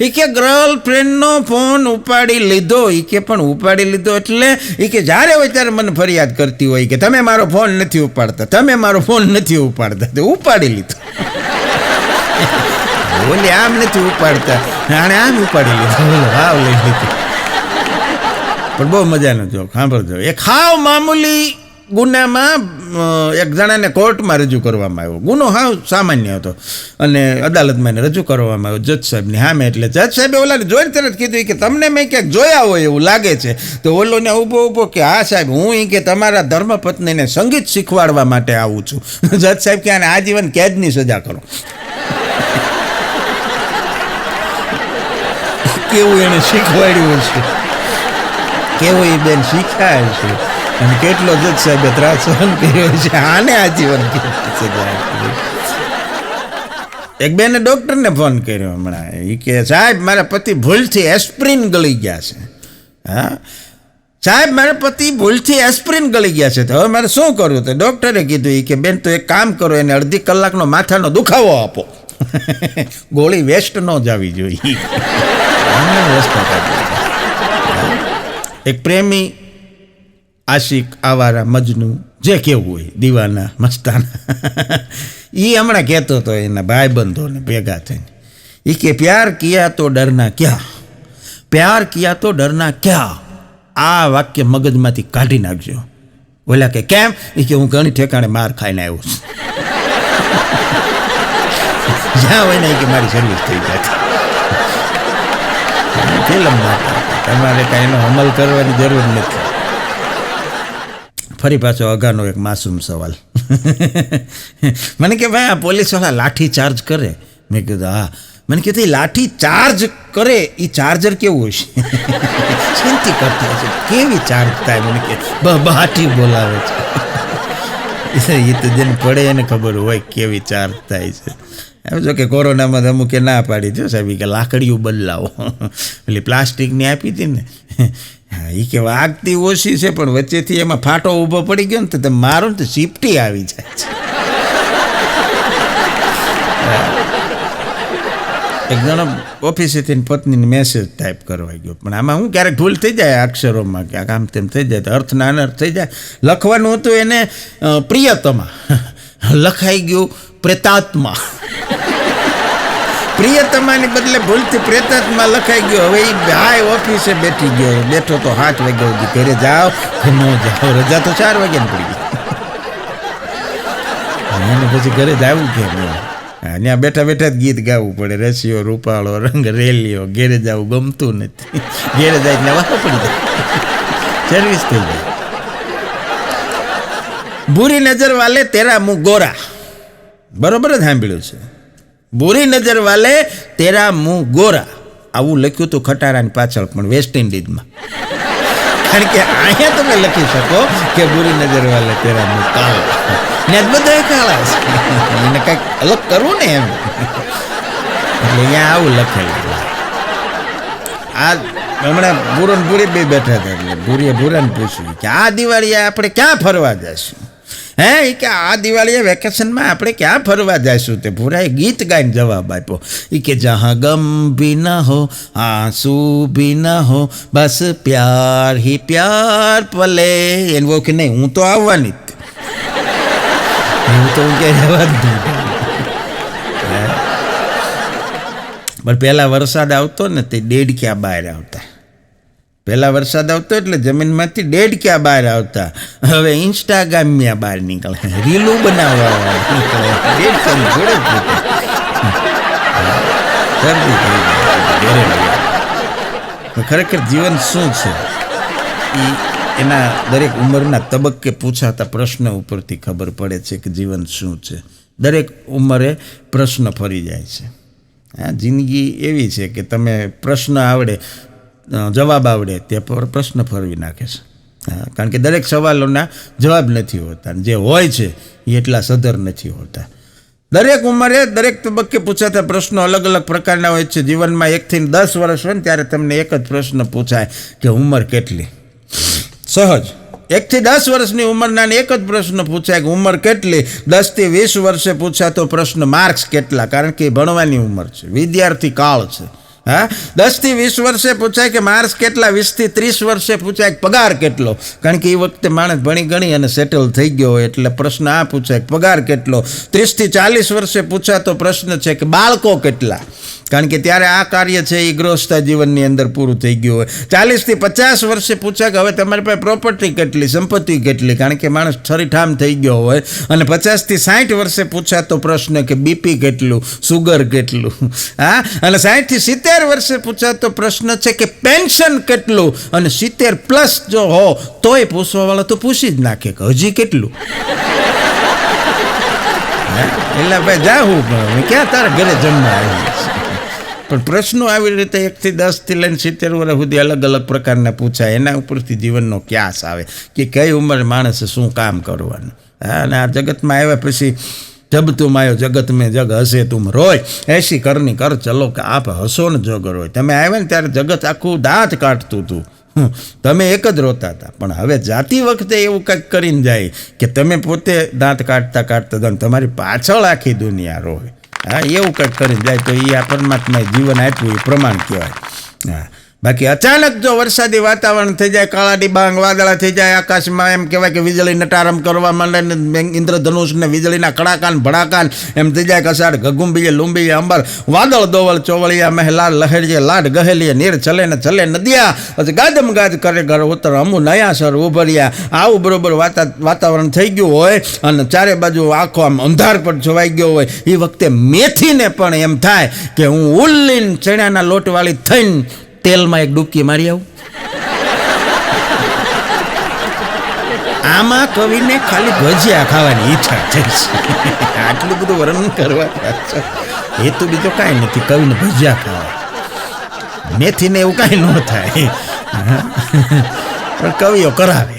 એ કે ગર્લફ્રેન્ડનો ફોન ઉપાડી લીધો? એ કે પણ ઉપાડી લીધો એટલે? એ કે જ્યારે હોય ત્યારે મને ફરિયાદ કરતી હોય કે તમે મારો ફોન નથી ઉપાડતા, તમે મારો ફોન નથી ઉપાડતા. તો ઉપાડી લીધો. ઓલી આમ નથી ઉપાડતા, આને આમ ઉપાડી લીધો, હાવ લઈ લીધું. પણ બહુ મજાનો જોક સાંભળજો. એક હાવ મામૂલી ગુનામાં એક જણાને કોર્ટમાં રજૂ કરવામાં આવ્યો. ગુનો હાવ સામાન્ય હતો અને અદાલતમાં એને રજૂ કરવામાં આવ્યો જજ સાહેબની સામે. એટલે જજ સાહેબે ઓલાને જોઈને તરત કીધું કે તમને મેં ક્યાંક જોયા હોય એવું લાગે છે. તો ઓલોને ઊભો કે હા સાહેબ, હું કે તમારા ધર્મપત્નીને સંગીત શીખવાડવા માટે આવું છું. જજ સાહેબ કે આને આજીવન કેદની સજા કરો. કેવું એને શીખવાડ્યું છે, કેવું એ બેન શીખાય છે, અને કેટલો જજ સાહેબે ત્રાસ સહન કર્યો છે. આને આજીવન સજા. એક બેને ડૉક્ટરને ફોન કર્યો હમણાં. એ કે સાહેબ મારા પતિ ભૂલથી એસ્પ્રિન ગળી ગયા છે. હા સાહેબ, મારા પતિ ભૂલથી એસ્પ્રિન ગળી ગયા છે, તો હવે મારે શું કરવું? તો ડૉક્ટરે કીધું એ કે બેન તો એક કામ કરો, એને અડધી કલાકનો માથાનો દુખાવો આપો. ગોળી વેસ્ટ ન જવી જોઈએ. એક પ્રેમી, આશિક, આવારા, મજનુ, જે કેવું હોય, દીવાના, મસ્તાના, એ હમણાં કહેતો હતો એના ભાઈબંધોને ભેગા થઈને. એ કે પ્યાર કિયા તો ડરના ક્યાં, પ્યાર કિયા તો ડરના ક્યાં. આ વાક્ય મગજમાંથી કાઢી નાખજો. બોલ્યા કે કેમ? એ કે હું ઘણી ઠેકાણે માર ખાઈને આવ્યો છું. જ્યાં હોય ને કે મારી સર્વિસ થઈ જાય. ફિલ્મમાં તમારે કાંઈ એનો અમલ કરવાની જરૂર નથી. ફરી પાછો અગાનો એક માસૂમ સવાલ. મને કે ભાઈ આ પોલીસવાળા લાઠી ચાર્જ કરે? મેં કીધું હા. મને કીધું એ લાઠી ચાર્જ કરે એ ચાર્જર કેવું હશે? શાંતિ કરતા હશે, કેવી ચાર્જ થાય? મને કે બહાટી બોલાવે છે. એ તો જેને પડે એને ખબર હોય કેવી ચાર્જ થાય છે. એમ જો કે કોરોનામાં અમુકે ના પાડી દો સાહેબ કે લાકડીયું બદલાવો. પેલી પ્લાસ્ટિકની આપી હતી ને, હા એ કે વાગતી ઓછી છે પણ વચ્ચેથી એમાં ફાટો ઊભો પડી ગયો ને તો તમે મારો ને તો ચીપટી આવી જાય છે. એક જણો ઓફિસેથી પત્નીને મેસેજ ટાઈપ કરવા ગયો, પણ આમાં હું ક્યારેક ભૂલ થઈ જાય અક્ષરોમાં, ક્યાંક આમ તેમ થઈ જાય તો અર્થના અનર્થ થઈ જાય. લખવાનું હતું એને પ્રિયતમા, લખાઈ ગયું પ્રેતાત્મા. પ્રિયતમાની બદલે ભૂલથી પ્રેતાત્મા લખાઈ ગયો. હવે એ ભાઈ ઓફિસે બેઠી ગયો, બેઠો તો 7 વાગ્યા સુધી. ઘરે જાઓ કે ન જાઓ, રજા તો 4 વાગ્યાની પડી ગઈ. એને પછી ઘરે જવું કેમ? ત્યાં બેઠા બેઠા જ ગીત ગાવું પડે. રસિયો રૂપાળો રંગ રેલિયો, ઘેરે જવું ગમતું નથી. ઘેરે જાય એટલે વાહ પડી જાય, સર્વિસ થઈ જાય. બુરી નજર વાલે તેરા મું ગોરા, બરોબર જ સાંભળ્યું છે. બુરી નજર વાલે તેરા મું ગોરા, આવું લખ્યું હતું ખટારાની પાછળ, પણ વેસ્ટ ઇન્ડિઝમાં. કારણ કે અહીંયા તમે લખી શકો કે બુરી નજર વાલે તેરા મું કાળા, ને બધા કાળા છે, એને કંઈક અલગ કરવું ને એમ. એટલે અહીંયા આવું લખેલું. આ હમણાં બુરો ને બુરી બે બેઠા હતા, એટલે બુરીએ બુરાને પૂછ્યું કે આ દિવાળીએ આપણે ક્યાં ફરવા જઈશું? હે કે આ દિવાળીએ વેકેશનમાં આપણે ક્યાં ફરવા જઈશું? તે ભૂરાએ ગીત ગાઈને જવાબ આપ્યો. એ કે જहाँ ગમ ભી ન હો આંસू ભી ન હો બસ પ્યાર હી પ્યાર પલે. એને બહુ કે નહીં, હું તો આવવાની જ, હું તો હું ક્યાંય જવા જ નહીં. પણ પહેલાં વરસાદ આવતો ને તે દેડક્યા બહાર આવતા. પહેલાં વરસાદ આવતો એટલે જમીનમાંથી દેડક્યા બહાર આવતા. હવે ઇન્સ્ટાગ્રામ્યા બહાર નીકળે, રીલું બનાવવા નીકળે, દેડકાની જોડે જ શરદી થઈ જાય. ખરેખર જીવન શું છે એ એના દરેક ઉંમરના તબક્કે પૂછાતા પ્રશ્ન ઉપરથી ખબર પડે છે કે જીવન શું છે. દરેક ઉંમરે પ્રશ્ન ફરી જાય છે. હા, જિંદગી એવી છે કે તમે પ્રશ્ન આવડે, જવાબ આવડે તે પર પ્રશ્ન ફરવી નાખે છે. હા, કારણ કે દરેક સવાલોના જવાબ નથી હોતા, જે હોય છે એ એટલા સધર નથી હોતા. દરેક ઉંમરે દરેક તબક્કે પૂછાતા પ્રશ્નો અલગ અલગ પ્રકારના હોય છે. જીવનમાં 1 થી 10 વર્ષ હોય ને ત્યારે તમને એક જ પ્રશ્ન પૂછાય કે ઉંમર કેટલી. સહજ 1 થી 10 વર્ષની ઉંમરના એક જ પ્રશ્ન પૂછાય કે ઉંમર કેટલી. 10 થી 20 વર્ષે પૂછાતો પ્રશ્ન માર્ક્સ કેટલા, કારણ કે ભણવાની ઉંમર છે, વિદ્યાર્થી કાળ છે. હા, 10 થી 20 વર્ષે પૂછાય કે માર્ક્સ કેટલા. 20 થી 30 વર્ષે પૂછાય કે પગાર કેટલો, કારણ કે એ વખતે માણસ ભણી ગણી અને સેટલ થઈ ગયો હોય એટલે પ્રશ્ન આ પૂછાય કે પગાર કેટલો. 30 થી 40 વર્ષે પૂછાતો પ્રશ્ન છે કે બાળકો કેટલા, કારણ કે ત્યારે આ કાર્ય છે એ ગૃહસ્થ જીવનની અંદર પૂરું થઈ ગયું હોય. 40 થી 50 વર્ષે પૂછાય કે હવે તમારી પાસે પ્રોપર્ટી કેટલી, સંપત્તિ કેટલી, કારણ કે માણસ ઠરીઠામ થઈ ગયો હોય. અને 50 થી 60 વર્ષે પૂછાતો પ્રશ્ન કે બીપી કેટલું, સુગર કેટલું. હા, અને 60 થી 70 વર્ષે પૂછાતો પ્રશ્ન છે કે પેન્શન કેટલું. અને 70 પ્લસ જો હો તોય પૂછવાવાળો તો પૂછી જ નાખે કે હજી કેટલું. એટલે ભાઈ જાઉં ક્યાં તારા ઘરે જમવા આવી. પણ પ્રશ્નો આવી રીતે 1 થી 10 થી લઈને 70 વર્ષ સુધી અલગ અલગ પ્રકારના પૂછાય. એના ઉપરથી જીવનનો ક્યાસ આવે કે કઈ ઉંમરે માણસે શું કામ કરવાનું. હા, અને આ જગતમાં આવ્યા પછી જબ તુમ આયો જગત મેં જગ હસે તુમ રોય, એસી કરની કર ચલો કે આપ હસો ને જગ રોય. તમે આવ્યા ને ત્યારે જગત આખું દાંત કાઢતું હતું, તમે એક જ રોતા હતા. પણ હવે જાતી વખતે એવું કંઈક કરીને જાય કે તમે પોતે દાંત કાઢતા કાઢતા તમારી પાછળ આખી દુનિયા રોય. હા, એવું કંઈક કરીને જાય તો એ આ પરમાત્માએ જીવન આપ્યું એ પ્રમાણ કહેવાય. હા, બાકી અચાનક જો વરસાદી વાતાવરણ થઈ જાય, કાળા ડિબાંગ વાદળા થઈ જાય, આકાશમાં એમ કહેવાય કે વીજળી નટારમ કરવા માંડે ને ઇન્દ્રધનુષ ને વીજળીના કડાકાન ભડાકાન એમ થઈ જાય. કસાડ ઘગુંબીએ લુંબીએ અંબર વાદળ દોવલ ચોવળિયા મહેલાલ લહેરીએ લાડ ગહેલીએ નીર ચલે ને ચલે નદિયા, પછી ગાદમ ગાદ કરે ઘર ઉતર અમુ નયા સર ઉભર્યા. આવું બરોબર વાતાવરણ થઈ ગયું હોય અને ચારે બાજુ આખો આમ અંધાર પર જોવાઈ ગયો હોય. એ વખતે મેથીને પણ એમ થાય કે હું ઉલ્લીન ચણાના લોટવાળી થઈને તેલમાં એક ડૂબકી મારી આવું. આમાં કવિને ખાલી ભજીયા ખાવાની ઈચ્છા થઈ છે. આટલું બધું વર્ણન કરવા હેતુ બીજો કાંઈ નથી, કવિને ભજીયા ખાવા. મેથીને એવું કાંઈ ન થાય, પણ કવિઓ કરાવે.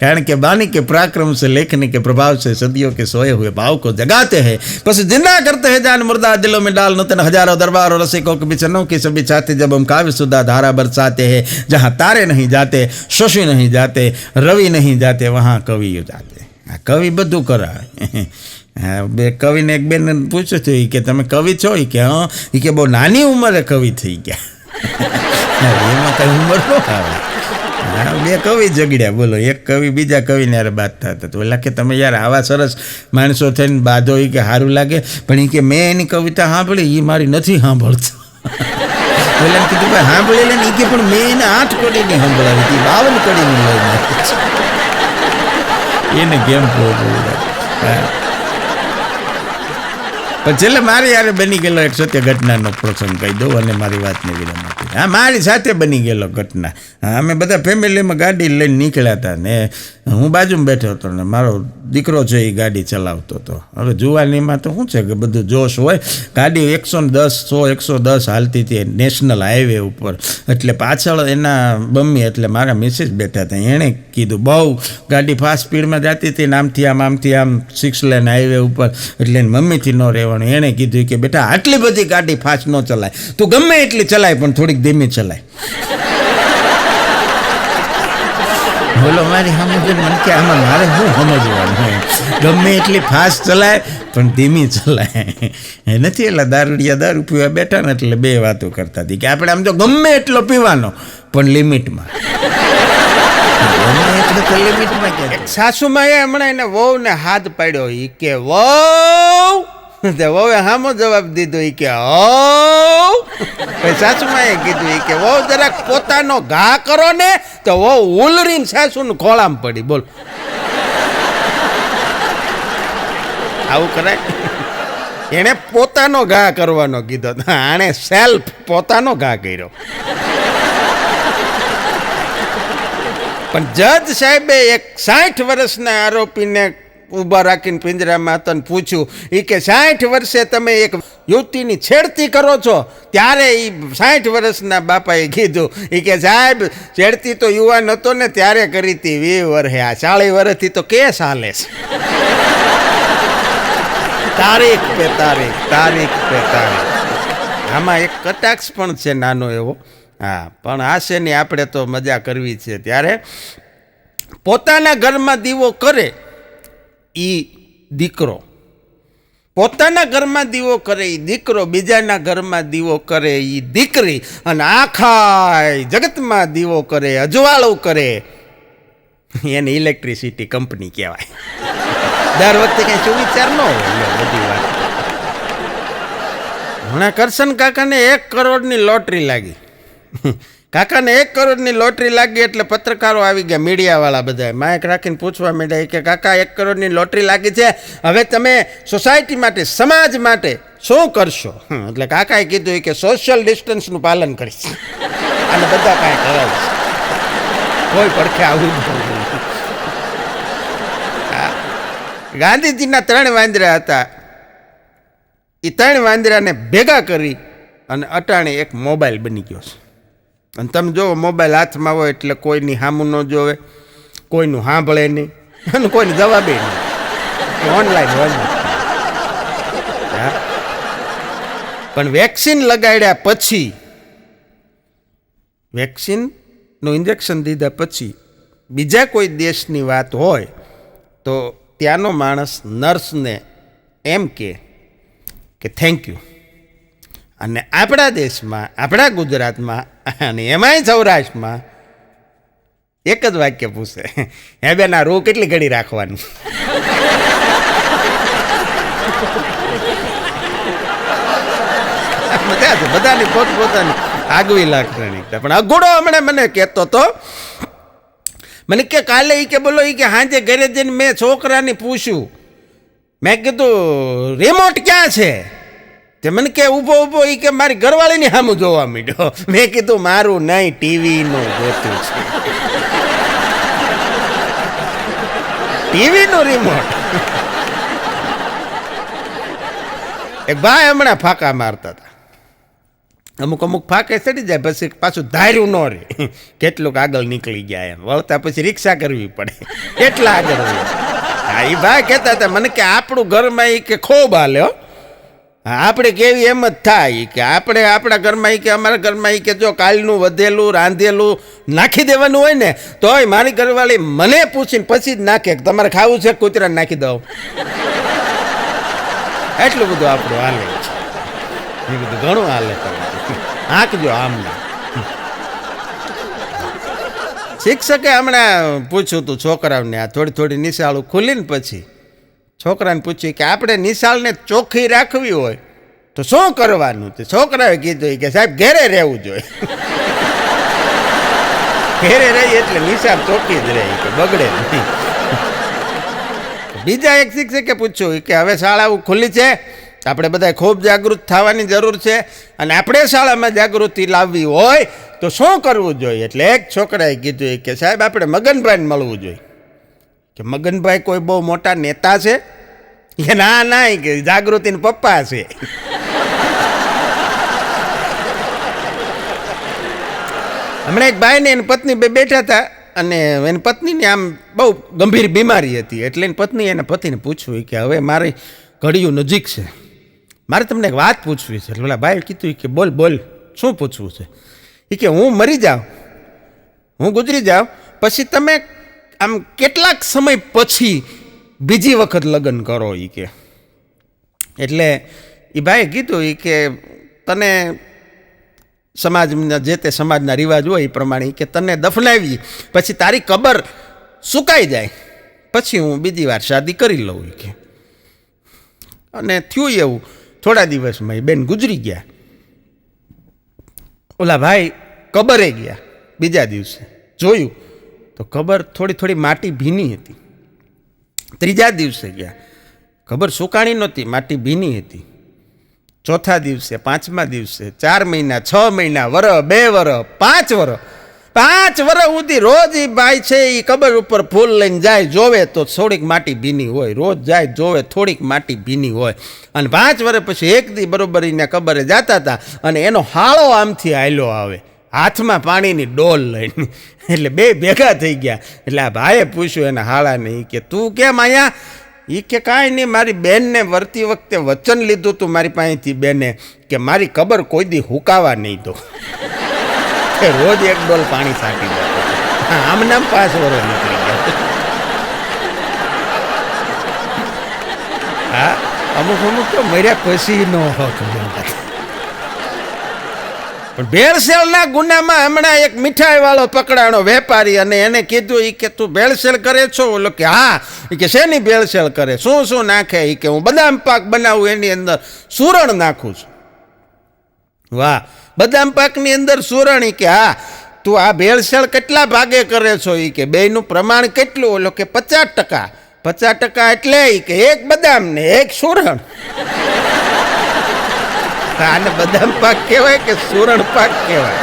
कारण के बानी के पराक्रम से लेखनी के प्रभाव से सदियों के सोए हुए भाव को जगाते हैं, बस जिंदा करते हैं जान मुर्दा दिलों में डाल नूतन हजारों दरबार और रसिकों के बिछनों की सभी छाते जब हम काव्य सुधा धारा बरसाते हैं, जहाँ तारे नहीं जाते, शशि नहीं जाते, रवि नहीं जाते, वहाँ कवि जाते. कवि બધું કરાવે. બે કવિને એક બેન પૂછ્યું હતું કે તમે કવિ છો? કે હા. એ કે બહુ નાની ઉંમરે કવિ થઈ ગયા. એમાં કઈ ઉંમર ન આવે. બે કવિ ઝઘડ્યા, બોલો. એક કવિ બીજા કવિને યાર બાંધતા હતા. તો એટલે કે તમે યાર આવા સરસ માણસો થઈને બાંધો, એ કે સારું લાગે, પણ એ કે મેં એની કવિતા સાંભળી, એ મારી નથી સાંભળતો. એટલે કીધું ભાઈ સાંભળી લે ને. એ કે પણ મેં એને 8 કડીની સાંભળાવી હતી, 52 કડીની લઈ નાખી. એને કેમ પણ છેલ્લે મારી યારે બની ગયેલો એક સત્ય ઘટનાનો પ્રસંગ કહી દઉં અને મારી વાતને વિરામ આપી. હા, મારી સાથે બની ગયેલો ઘટના. અમે બધા ફેમિલીમાં ગાડી લઈને નીકળ્યા હતા ને હું બાજુમાં બેઠો હતો ને મારો દીકરો છે એ ગાડી ચલાવતો હતો. હવે જુવાનીમાં તો શું છે કે બધું જોશ હોય. ગાડી 110 હાલતી હતી નેશનલ હાઈવે ઉપર. એટલે પાછળ એના મમ્મી એટલે મારા મિસિસ બેઠા હતા. એણે કીધું બહુ ગાડી ફાસ્ટ સ્પીડમાં જતી હતી ને આમથી આમ 6 લેન હાઈવે ઉપર, એટલે મમ્મીથી ન રહેવાનું. એણે કીધું કે બેટા આટલી બધી ગાડી ફાસ્ટ ન ચલાય, તું ગમે એટલી ચલાય પણ થોડીક ધીમી ચલાય. બોલો, મારી સમજ મને કે આમાં મારે શું સમજવાનું? ગમે એટલી ફાસ્ટ ચલાય પણ ધીમી ચલાય. નથી એટલે દારૂડિયા દારૂ પીવા બેઠા ને એટલે બે વાતો કરતા હતી કે આપણે આમ તો ગમે એટલો પીવાનો પણ લિમિટમાં. સાસુમાએ હમણાં એને વહુને હાથ પાડ્યો. એ કે વહુ વહુએ હામો જવાબ દીધો એ કે હો. પછી સાસુમાએ કીધું એ કે વહુ જરાક પોતાનો ઘા કરો ને, તો વહુ ઉલરીને સાસુનું ખોળામાં પડી. બોલ, આવું કરાય? એણે પોતાનો ઘા કરવાનો કીધો, આણે સેલ્ફ પોતાનો ઘા કર્યો. પણ જજ સાહેબે એક 60 વર્ષના આરોપીને ઊભા રાખીને પિંજરામાં હતા ને પૂછ્યું એ કે 60 વર્ષે તમે એક યુવતીની છેડતી કરો છો, ત્યારે એ 60 વર્ષના બાપાએ કીધું એ કે સાહેબ છેડતી તો યુવાન હતો ને ત્યારે કરી હતી, 20 વર્ષે, આ 40 વર્ષથી તો કેસ હાલે છે. તારીખ પે તારીખ, તારીખ પે તારીખ. આમાં એક કટાક્ષ પણ છે નાનો એવો. હા, પણ આ છે ને આપણે તો મજા કરવી છે. ત્યારે પોતાના ઘરમાં દીવો કરે એ દીકરો, પોતાના ઘરમાં દીવો કરે એ દીકરો, બીજાના ઘરમાં દીવો કરે એ દીકરી, અને આખા જગતમાં દીવો કરે, અજવાળું કરે, એને ઇલેક્ટ્રિસિટી કંપની કહેવાય. દર વખતે કંઈ સુવિચાર ન હોય બધી વાત. હમણાં કરશન કાકાને 1 કરોડની લોટરી લાગી. કાકાને 1 કરોડની લોટરી લાગી એટલે પત્રકારો આવી ગયા, મીડિયાવાળા બધા માઇક રાખીને પૂછવા માંડ્યા કે કાકા 1 કરોડની લોટરી લાગી છે, હવે તમે સોસાયટી માટે, સમાજ માટે શું કરશો? એટલે કાકાએ કીધું કે સોશિયલ ડિસ્ટન્સનું પાલન કરીશ અને બધા કાંઈ કરાવીશ, કોઈ પડખે આવું જ નહીં. ગાંધીજીના 3 વાંદરા હતા, એ 3 વાંદરાને ભેગા કરી અને અટાણે એક મોબાઈલ બની ગયો છે. અને તમે જુઓ, મોબાઈલ હાથમાં હોય એટલે કોઈની સામું ન જોવે, કોઈનું સાંભળે નહીં અને કોઈને જવાબે નહીં, ઓનલાઈન હોય. પણ વેક્સિન લગાડ્યા પછી, વેક્સિનનું ઇન્જેક્શન દીધા પછી બીજા કોઈ દેશની વાત હોય તો ત્યાંનો માણસ નર્સને એમ કે થેન્ક યુ. અને આપણા દેશમાં, આપણા ગુજરાતમાં અને એમાંય સૌરાષ્ટ્રમાં એક જ વાક્ય પૂછે, હે બેન આ રૂ કેટલી ઘડી રાખવાનું? મજા છે, બધાની પોતપોતાની આગવી લાગણીતા. પણ અઘોડો હમણાં મને કહેતો હતો, મને કે કાલે એ કે બોલો એ કે હાજે ઘરે જઈને મેં છોકરાને પૂછ્યું, મેં કીધું રિમોટ ક્યાં છે? તે મને કે ઊભો ઊભો એ કે મારી ઘરવાળીની સામું જોવા માંડ્યો. મેં કીધું મારું નહીં, ટીવીનું જોતું છે, ટીવીનું રિમોટ. એક ભાઈ હમણાં ફાંકા મારતા હતા, અમુક ફાંકે ચડી જાય પછી પાછું ધાર્યું ન રહે, કેટલુંક આગળ નીકળી ગયા એમ, વળતા પછી રિક્ષા કરવી પડે, કેટલા આગળ હોય. હા, એ ભાઈ કહેતા હતા મને કે આપણું ઘરમાં એ કે ખૂબ હાલે હો, આપણે કેવી એમ જ થાય કે આપણે આપણા ઘરમાં એ કે અમારા ઘરમાં એ કે જો કાલનું વધેલું રાંધેલું નાખી દેવાનું હોય ને તોય મારી ઘરવાળી મને પૂછીને પછી જ નાખે કે તમારે ખાવું છે, કૂતરાને નાખી દઉં. એટલું બધું આપણું હાલે છે. એ બધું ઘણું હાલે. આંકજો આમને. શિક્ષકે હમણાં પૂછ્યું હતું છોકરાઓને, આ થોડી નિશાળું ખુલીને પછી છોકરાને પૂછ્યું કે આપણે નિશાળને ચોખ્ખી રાખવી હોય તો શું કરવાનું? તે છોકરાએ કીધું કે સાહેબ ઘેરે રહેવું જોઈએ. ઘેરે રહી એટલે નિશાળ ચોખ્ખી જ રહી, કે બગડે નહીં. બીજા એક શિક્ષકે પૂછ્યું કે હવે શાળાઓ ખુલ્લી છે, આપણે બધા ખૂબ જાગૃત થવાની જરૂર છે અને આપણે શાળામાં જાગૃતિ લાવવી હોય તો શું કરવું જોઈએ? એટલે એક છોકરાએ કીધું કે સાહેબ આપણે મગનભાઈને મળવું જોઈએ. કે મગનભાઈ કોઈ બહુ મોટા નેતા છે? કે ના ના, કે જાગૃતિના પપ્પા છે. હમણાં એક ભાઈ ને એની પત્ની બે બેઠા હતા અને એની પત્નીને આમ બહુ ગંભીર બીમારી હતી, એટલે એની પત્ની એના પતિને પૂછ્યું કે હવે મારી ઘડીયું નજીક છે, મારે તમને એક વાત પૂછવી છે. એટલે પેલા ભાઈ કીધું કે બોલ બોલ, શું પૂછવું છે? એ કે હું મરી જાઉં, હું ગુજરી જાઉં પછી તમે આમ કેટલાક સમય પછી બીજી વખત લગ્ન કરો એ કે. એટલે એ ભાઈએ કીધું કે તને સમાજના જે તે સમાજના રિવાજ હોય એ પ્રમાણે કે તને દફનાવી પછી તારી કબર સુકાઈ જાય પછી હું બીજી વાર શાદી કરી લઉં કે. અને થયું એવું, થોડા દિવસમાં એ બેન ગુજરી ગયા. ઓલા ભાઈ કબરે ગયા. બીજા દિવસે જોયું તો કબર થોડી થોડી માટી ભીની હતી. ત્રીજા દિવસે ગયા, ખબર સુકાણી નહોતી, માટી ભીની હતી. ચોથા દિવસે, પાંચમા દિવસે, 4 મહિના, 6 મહિના, વરસ, 2 વરસ, 5 વરસ, 5 વરસ સુધી રોજ એ ભાઈ છે એ કબર ઉપર ફૂલ લઈને જાય, જોવે તો થોડીક માટી ભીની હોય, રોજ જાય જોવે થોડીક માટી ભીની હોય. અને 5 વર્ષ પછી એક દી બરોબર એને કબરે જતા હતા અને એનો હાળો આમથી હાલ્યો આવે, હાથમાં પાણીની ડોલ લઈને. એટલે બે ભેગા થઈ ગયા. એટલે આ ભાઈએ પૂછ્યું એના હાળાને, એ કે તું કેમ અહીંયા? એ કે કાંઈ નહીં, મારી બેનને વરતી વખતે વચન લીધું તું મારી પાસેથી બેને કે મારી કબર કોઈ દી હુકાવા નહીં દો. રોજ એક ડોલ પાણી છાંટી દો. આમ નામ 5 વર્ષ નીકળી ગયા. હા, અમુક અમુક તો મર્યા પછી નો હક. પણ ભેળસેળના ગુનામાં હમણાં એક મીઠાઈ વાળો પકડાણો વેપારી, અને એને કીધું એ કે તું ભેળસેળ કરે છો? ઓલો કે હા. એ કે શેની ભેળસેળ કરે? શું શું નાખે? એ કે હું બદામ પાક બનાવું, એની અંદર સુરણ નાખું છું. વાહ, બદામ પાકની અંદર સુરણ? એ કે હા. તું આ ભેળસેળ કેટલા ભાગે કરે છો? એ કે બેયનું પ્રમાણ કેટલું? ઓલો કે 50%. 50% એટલે? એ કે એક બદામ ને એક સુરણ. આને બદામ પાક કહેવાય કે સુરણ પાક કહેવાય?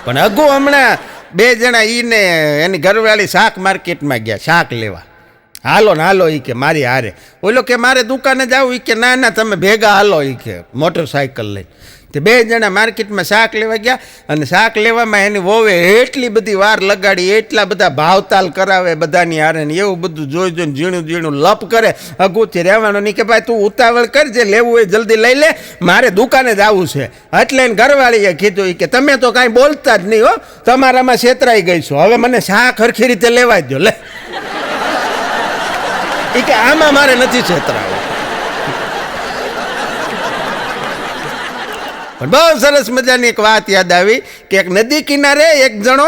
પણ અગુ હમણાં 2 જણા ઈને એની ઘરવાળી શાક માર્કેટમાં ગયા શાક લેવા. હાલો ને હાલો, એ કે મારી હારે. ઓલો કે મારે દુકાને જાવું. એ કે ના ના, તમે ભેગા હાલો. એ કે મોટરસાઇકલ લઈને. તે 2 જણા માર્કેટમાં શાક લેવા ગયા, અને શાક લેવામાં એની વહુએ એટલી બધી વાર લગાડી, એટલા બધા ભાવતાલ કરાવે બધાની હારે, ને એવું બધું જોઈ જોઈને ઝીણું ઝીણું લપ કરે. અગુથી રહેવાનું નહીં કે ભાઈ તું ઉતાવળ કર, જે લેવું હોય જલ્દી લઈ લે, મારે દુકાને જ આવવું છે. એટલે એને ઘરવાળીએ કીધું કે તમે તો કાંઈ બોલતા જ નહીં હો, તમારામાં છેતરાઈ ગઈ છો, હવે મને શાક હરખી રીતે લેવા જ દો. લે, એ કે આમાં મારે નથી છેતરાવું. પણ બહુ સરસ મજાની એક વાત યાદ આવી કે એક નદી કિનારે એક જણો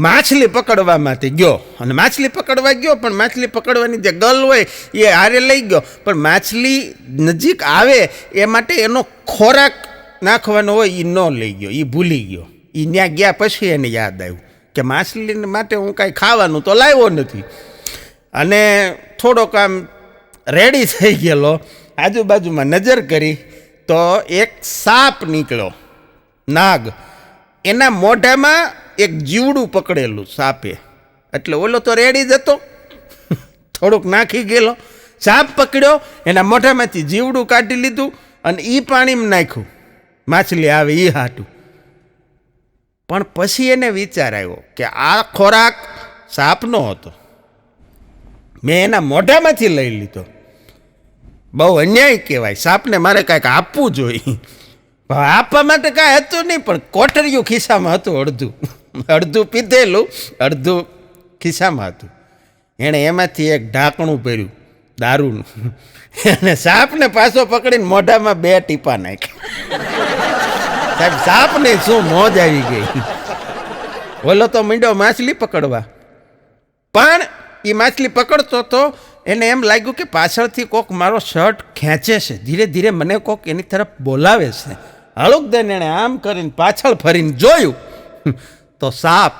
માછલી પકડવા માટે ગયો, અને માછલી પકડવા ગયો, પણ માછલી પકડવાની જે ગલ હોય એ હારે લઈ ગયો, પણ માછલી નજીક આવે એ માટે એનો ખોરાક નાખવાનો હોય એ ન લઈ ગયો, એ ભૂલી ગયો. એ ત્યાં ગયા પછી એને યાદ આવ્યું કે માછલી માટે હું કાંઈ ખાવાનું તો લાવ્યો નથી. અને થોડોક આમ રેડી થઈ ગયેલો, આજુબાજુમાં નજર કરી તો એક સાપ નીકળ્યો, નાગ. એના મોઢામાં એક જીવડું પકડેલું સાપે. એટલે ઓલો તો રેડી જ હતો, થોડુંક નાખી ગયેલો. સાપ પકડ્યો, એના મોઢામાંથી જીવડું કાઢી લીધું અને એ પાણીમાં નાખ્યું, માછલી આવે એ હાટું. પણ પછી એને વિચાર આવ્યો કે આ ખોરાક સાપનો હતો, મેં એના મોઢામાંથી લઈ લીધો. બહુ અન્યાય કહેવાય. સાપને મારે કાંઈક આપવું જોઈએ. આપવા માટે કાંઈ હતું નહીં, પણ કોટરિયું ખિસ્સામાં હતું, અડધું અડધું પીધેલું, અડધું ખિસ્સામાં હતું. એણે એમાંથી એક ઢાંકણું ભર્યું દારૂનું, અને સાપને પાછો પકડીને મોઢામાં 2 ટીપા નાખ્યા. સાહેબ, સાપને શું મોજ આવી ગઈ. ઓલો તો મીંડો માછલી પકડવા, પણ એ માછલી પકડતો તો એને એમ લાગ્યું કે પાછળથી કોક મારો શર્ટ ખેંચે છે, ધીરે ધીરે મને કોક એની તરફ બોલાવે છે. હળુક દઈને એણે આમ કરીને પાછળ ફરીને જોયું તો સાપ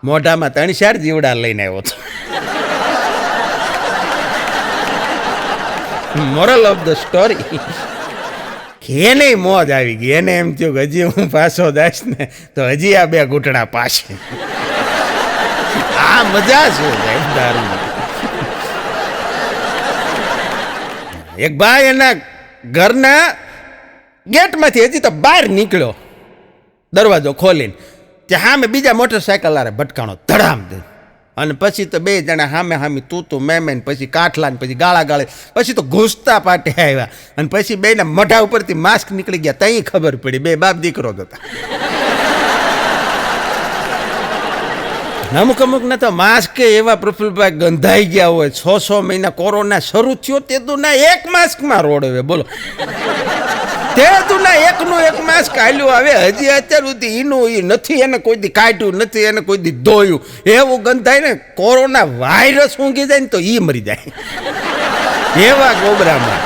મોઢામાં 3-4 જીવડા લઈને આવ્યો હતો. મોરલ ઓફ ધ સ્ટોરી, એને મોજ આવી ગઈ. એને એમ થયું કે હજી હું પાછો દાશ ને તો હજી આ 2 ઘૂંટણા પાછે. આ મજા છે સાહેબ દારૂ. એક ભાઈ એના ઘરના ગેટમાંથી હજી તો બહાર નીકળ્યો, દરવાજો ખોલીને, ત્યાં સામે બીજા મોટરસાયકલ વાળા ભટકાણો ધડામ દે. અને પછી તો 2 જણા સામે સામે તું મેં પછી કાઠલા ને પછી ગાળા ગાળે, પછી તો ઘૂસતા પાટે આવ્યા, અને પછી બેના મોઢા ઉપરથી માસ્ક નીકળી ગયા. ત્યાં ખબર પડી 2 બાપ દીકરો જ હતા. અમુક અમુક ને તો માસ્ક એવા પ્રફુલભાઈ ગંધાઈ ગયા હોય. 6 મહિના કોરોના શરૂ થયો તે તો ના 1 માસ્કમાં રોડવે. બોલો, તે તું ના એકનું એક માસ કાઢ્યું આવે હજી અત્યાર સુધી એનું એ નથી, એને કોઈ દી કાઢ્યું નથી, એને કોઈ દી ધોયું. એવું ગંધાય ને કોરોના વાયરસ ઊંઘી જાય ને તો એ મરી જાય એવા ગોબરામાં.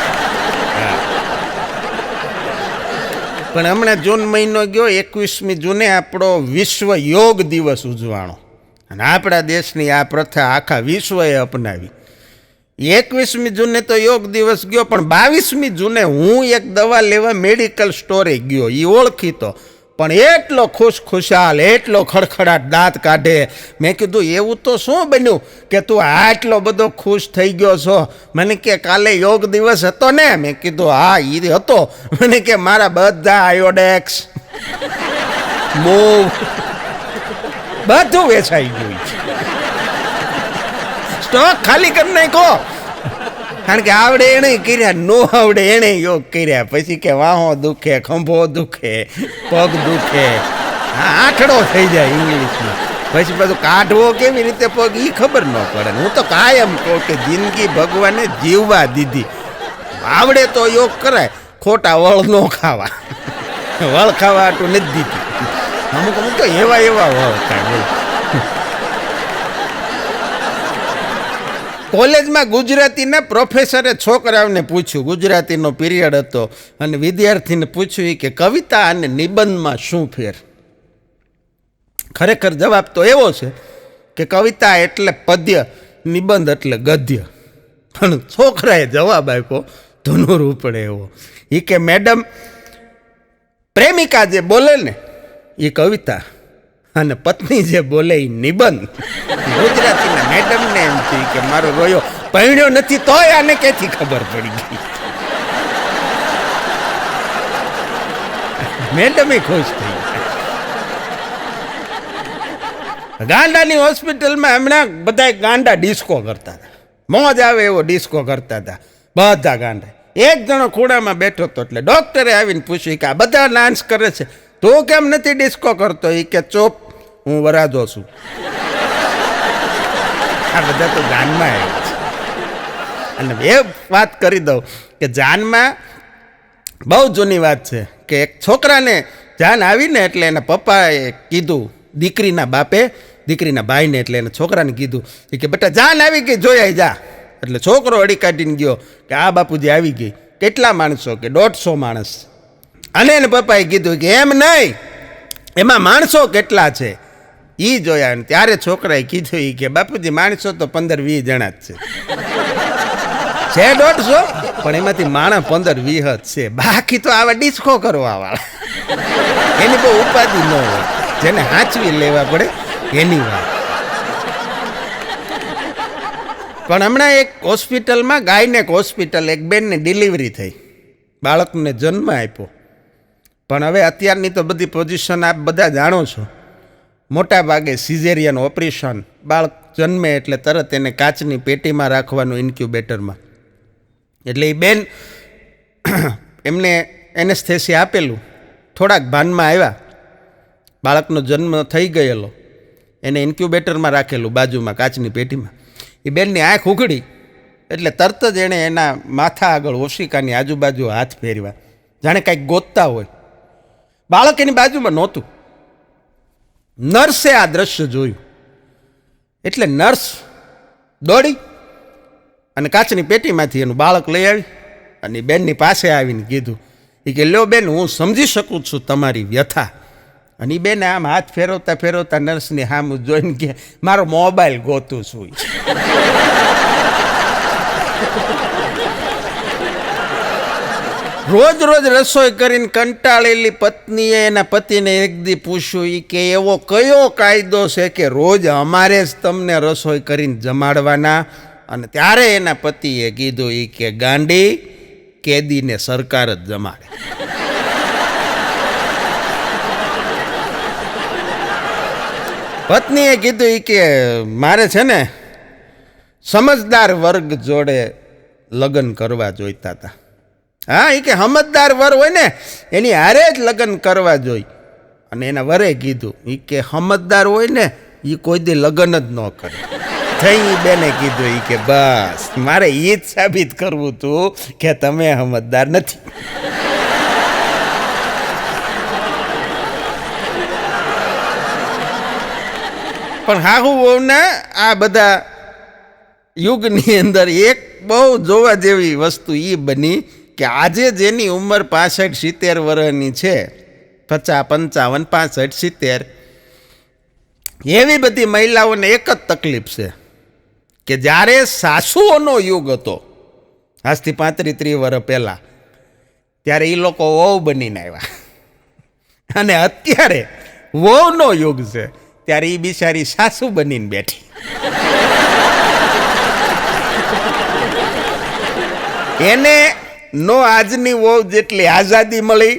પણ હમણાં જૂન મહિનો ગયો, 21મી જૂને આપણો વિશ્વ યોગ દિવસ ઉજવાણો અને આપણા દેશની આ પ્રથા આખા વિશ્વએ અપનાવી. 21મી જૂને તો યોગ દિવસ ગયો, પણ 22મી જૂને હું એક દવા લેવા મેડિકલ સ્ટોરે ગયો. એ ઓળખીતો પણ એટલો ખુશાલ, એટલો ખડખડાટ દાંત કાઢે. મેં કીધું એવું તો શું બન્યું કે તું આટલો બધો ખુશ થઈ ગયો છો? મને કે કાલે યોગ દિવસ હતો ને? મેં કીધું હા એ હતો. મને કે મારા બધા આયોડેક્સ મૂવ બધું વેચાઈ ગયું, સ્ટોક ખાલી કરી નાખો. કારણ કે આવડે એને કર્યા, નો આવડે એને યોગ કર્યા. પછી કે વાહો દુખે, ખંભો દુખે, પગ દુખે, આઠડો થઈ જાય ઇંગ્લિશમાં. પછી બધું કાઢવો કેવી રીતે પગ એ ખબર ન પડે. હું તો કાયમ કહું કે જિંદગી ભગવાને જીવવા દીધી, આવડે તો યોગ કરાય, ખોટા વળ ન ખાવા. વળ ખાવા આટલું નથી દીધી. અમુક અમુક તો એવા વળ ખાય. કોલેજમાં ગુજરાતીના પ્રોફેસરે છોકરાઓને પૂછ્યું, ગુજરાતીનો પીરિયડ હતો અને વિદ્યાર્થીને પૂછ્યું કે કવિતા અને નિબંધમાં શું ફેર? ખરેખર જવાબ તો એવો છે કે કવિતા એટલે પદ્ય, નિબંધ એટલે ગદ્ય. પણ છોકરાએ જવાબ આપ્યો ધનુર ઉપડે એવો. એ કે મેડમ, પ્રેમિકા જે બોલે ને એ કવિતા અને પત્ની જે બોલે એ નિબંધ. ગુજરાતીના મેડમને એમ થયું કે મારો રોયો પરણ્યો નથી તોય આને ક્યાંથી ખબર પડી ગઈ. મેડમે ખુશ થઈ. ગાંડાની હોસ્પિટલમાં હમણાં બધા ગાંડા ડિસ્કો કરતા હતા, મોજ આવે એવો ડિસ્કો કરતા હતા બધા ગાંડા. એક જણો ખૂણામાં બેઠો હતો એટલે ડોક્ટરે આવીને પૂછ્યું કે આ બધા ડાન્સ કરે છે, તું કેમ નથી ડિસ્કો કરતો? એ કે ચોપ, હું વરાજો છું. આ બધા તો જાનમાં આવે છે. અને એ વાત કરી દઉં કે જાનમાં બહુ જૂની વાત છે કે એક છોકરાને જાન આવીને એટલે એના પપ્પાએ કીધું, દીકરીના બાપે દીકરીના ભાઈને એટલે એના છોકરાને કીધું કે બેટા જાન આવી ગઈ, જોઈ આવી જા. એટલે છોકરો અડી કાઢીને ગયો કે આ બાપુજી આવી ગઈ. કેટલા માણસો? કે 150 માણસ. અને એને પપ્પાએ કીધું કે એમ નહીં, એમાં માણસો કેટલા છે એ જોયા. ને ત્યારે છોકરાએ કીધું કે બાપુજી માણસો તો 15-20 જણા જ છે 150, પણ એમાંથી માણસ 15-20 જ છે, બાકી તો આવા ડિસ્કો કરવા વાળા. એની બહુ ઉપાધિ ન હોય, જેને હાંચવી લેવા પડે એની વાત. પણ હમણાં એક હોસ્પિટલમાં, ગાયનેક હોસ્પિટલ, એક બેનને ડિલિવરી થઈ, બાળકને જન્મ આપ્યો. પણ હવે અત્યારની તો બધી પોઝિશન આપ બધા જાણો છો, મોટા ભાગે સિઝેરિયન ઓપરેશન. બાળક જન્મે એટલે તરત એને કાચની પેટીમાં રાખવાનું, ઇન્ક્યુબેટરમાં. એટલે એ બેન એમને એનેસ્થેસિયા આપેલું, થોડાક ભાનમાં આવ્યા, બાળકનો જન્મ થઈ ગયેલો, એને ઇન્ક્યુબેટરમાં રાખેલું બાજુમાં કાચની પેટીમાં. એ બેનની આંખ ઉઘડી એટલે તરત જ એણે એના માથા આગળ ઓશિકાની આજુબાજુ હાથ ફેરવ્યા, જાણે કાંઈક ગોતતા હોય. બાળક એની બાજુમાં નહોતું. નર્સે આ દ્રશ્ય જોયું એટલે નર્સ દોડી અને કાચની પેટીમાંથી એનું બાળક લઈ આવી અને બેનની પાસે આવીને કીધું કે લ્યો બેન, હું સમજી શકું છું તમારી વ્યથા. અને એ બેને આમ હાથ ફેરવતા ફેરવતા નર્સની સામું જોઈને કે મારો મોબાઈલ ગોતું છું. રોજ રોજ રસોઈ કરીને કંટાળેલી પત્નીએ એના પતિને એક દી પૂછ્યું કે એવો કયો કાયદો છે કે રોજ અમારે જ તમને રસોઈ કરીને જમાડવાના? અને ત્યારે એના પતિએ કીધું કે ગાંડી, કેદીને સરકાર જ જમાડે. પત્નીએ કીધું કે મારે છે ને સમજદાર વર્ગ જોડે લગ્ન કરવા જોઈતા હતા. હા, એ કે સમજદાર વર હોય ને એની હારે જ લગ્ન કરવા જોઈ. અને એના વરે કીધું કે સમજદાર હોય ને એ કોઈ દી લગ્ન જ ન કરે. થઈ બેને કીધું કે બસ મારે એ જ સાબિત કરવું હતું કે તમે સમજદાર નથી. પણ હાહુ વહુના આ બધા યુગની અંદર એક બહુ જોવા જેવી વસ્તુ એ બની કે આજે જેની ઉંમર 65-70 વર્ષની છે, 50-55, 65-70, એવી બધી મહિલાઓને એક જ તકલીફ છે કે જ્યારે સાસુઓનો યુગ હતો આજથી 35-30 વર્ષ પહેલાં, ત્યારે એ લોકો વહુ બનીને આવ્યા, અને અત્યારે વહુનો યુગ છે ત્યારે એ બિચારી સાસુ બનીને બેઠી. એને નો આજની વહુ જેટલી આઝાદી મળી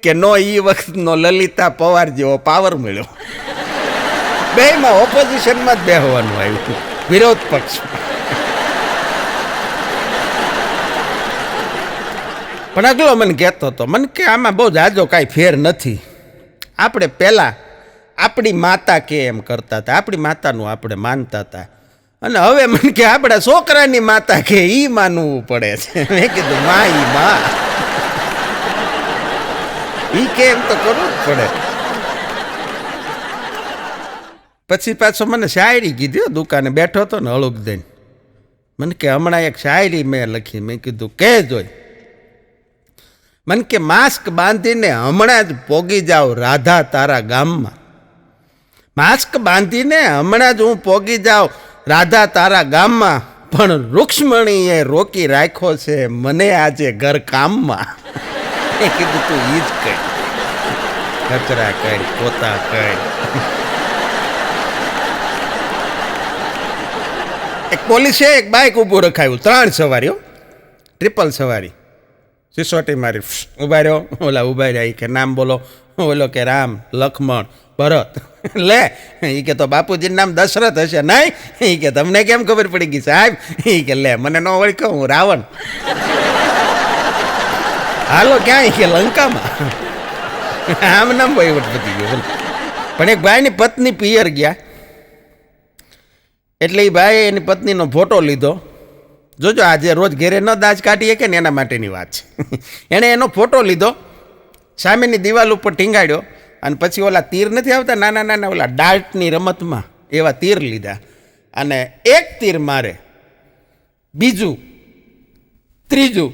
કે નો એ વખતનો લલિતા પવાર જેવો પાવર મળ્યો. બેમાં ઓપોઝિશનમાં જ બેહવાનું આવ્યું, વિરોધ પક્ષમાં. પણ અગલો મને કહેતો હતો, મને કે આમાં બહુ જાજો કાંઈ ફેર નથી. આપણે પહેલાં આપણી માતા કે એમ કરતા હતા, આપણી માતાનું આપણે માનતા હતા, અને હવે મને કે આપણા છોકરાની માતા કે એ માનવું પડે છે. મેં કીધું માં ઈ માં ઈ કે એમ તો કરવું જ પડે. પછી પાછો મને શાયરી કીધી, દુકાને બેઠો હતો ને હળુક દઈને, મને કે હમણાં એક શાયરી મેં લખી. મેં કીધું કે જોઈ. મને કે માસ્ક બાંધીને હમણાં જ પોગી જાઓ રાધા તારા ગામમાં, માસ્ક બાંધીને હમણાં જ હું પોગી જાઉં રાધા તારા ગામમાં, પણ રૂક્ષ્મણીએ રોકી રાખ્યો છે મને આજે ઘર કામમાં. એ કીધું તું ઈ જ કઈ, કચરા કઈ, પોતા કઈ. એક પોલીસે એક બાઇક ઊભું રખાયું, 3 સવારીઓ, ટ્રિપલ સવારી. સિસોટી મારી, ઉભા રહ્યો. ઓલા ઉભા રહ્યા, કે નામ બોલો. ઓલો કે રામ, લક્ષ્મણ, ભરત. લે એ કે તો બાપુજીનું નામ દશરથ હશે. નહીં, એ કે તમને કેમ ખબર પડી ગઈ સાહેબ? એ કે લે મને ન ઓળખ્યો, હું રાવણ. હાલો ક્યાં? કે લંકામાં. આમ નામ વહીવટ પતી ગયો. પણ એક ભાઈની પત્ની પિયર ગયા, એટલે એ ભાઈ એની પત્નીનો ફોટો લીધો. જોજો આજે રોજ ઘેરે ન દાજ કાઢીએ કે ને એના માટેની વાત છે. એણે એનો ફોટો લીધો, સામેની દિવાલ ઉપર ટીંગાડ્યો, અને પછી ઓલા તીર નથી આવતા નાના નાના ઓલા ડાર્ટની રમતમાં, એવા તીર લીધા, અને એક તીર મારે, બીજું, ત્રીજું.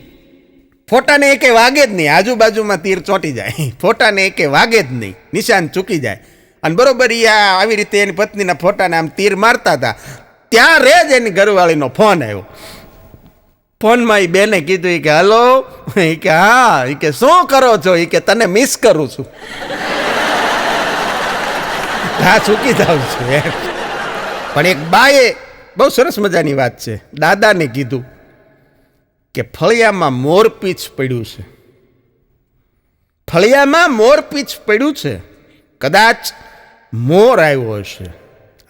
ફોટાને એકે વાગે જ નહીં, આજુબાજુમાં તીર ચોંટી જાય, ફોટાને એકે વાગે જ નહીં, નિશાન ચૂકી જાય. અને બરોબર એ આવી રીતે એની પત્નીના ફોટાને આમ તીર મારતા હતા, ત્યારે જ એની ઘરવાળીનો ફોન આવ્યો. ફોનમાં એ બેને કીધું કે હલો. એ કે હા. એ કે શું કરો છો? એ કે તને મિસ કરું છું. હા ચૂકી જાઉં છું. પણ એક બાએ બહુ સરસ મજાની વાત છે, દાદાને કીધું કે ફળિયામાં મોરપીંછ પડ્યું છે, ફળિયામાં મોરપીંછ પડ્યું છે, કદાચ મોર આવ્યો હશે.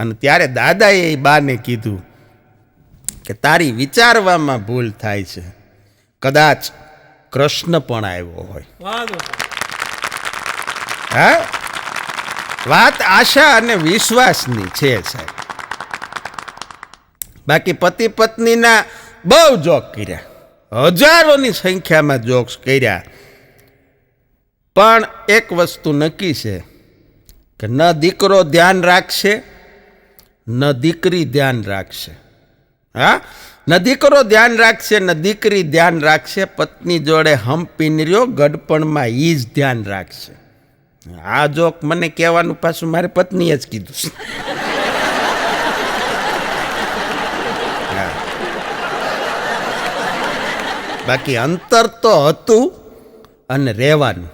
અને ત્યારે દાદાએ એ બાને કીધું કે તારી વિચારવામાં ભૂલ થાય છે, કદાચ કૃષ્ણ પણ આવ્યો હોય. હા, વાત આશા અને વિશ્વાસની છે સાહેબ. બાકી પતિ પત્નીના બહુ જોક કર્યા, હજારોની સંખ્યામાં જોક્સ કર્યા, પણ એક વસ્તુ નક્કી છે કે ન દીકરો ધ્યાન રાખશે ન દીકરી ધ્યાન રાખશે. હા, ન દીકરો ધ્યાન રાખશે ન દીકરી ધ્યાન રાખશે, પત્ની જોડે હંપીને રહ્યો ગડપણમાં ઈ જ ધ્યાન રાખશે. આ જોક મને કહેવાનું પાછું મારે પત્નીએ જ કીધું છે. બાકી અંતર તો હતું અને રહેવાનું.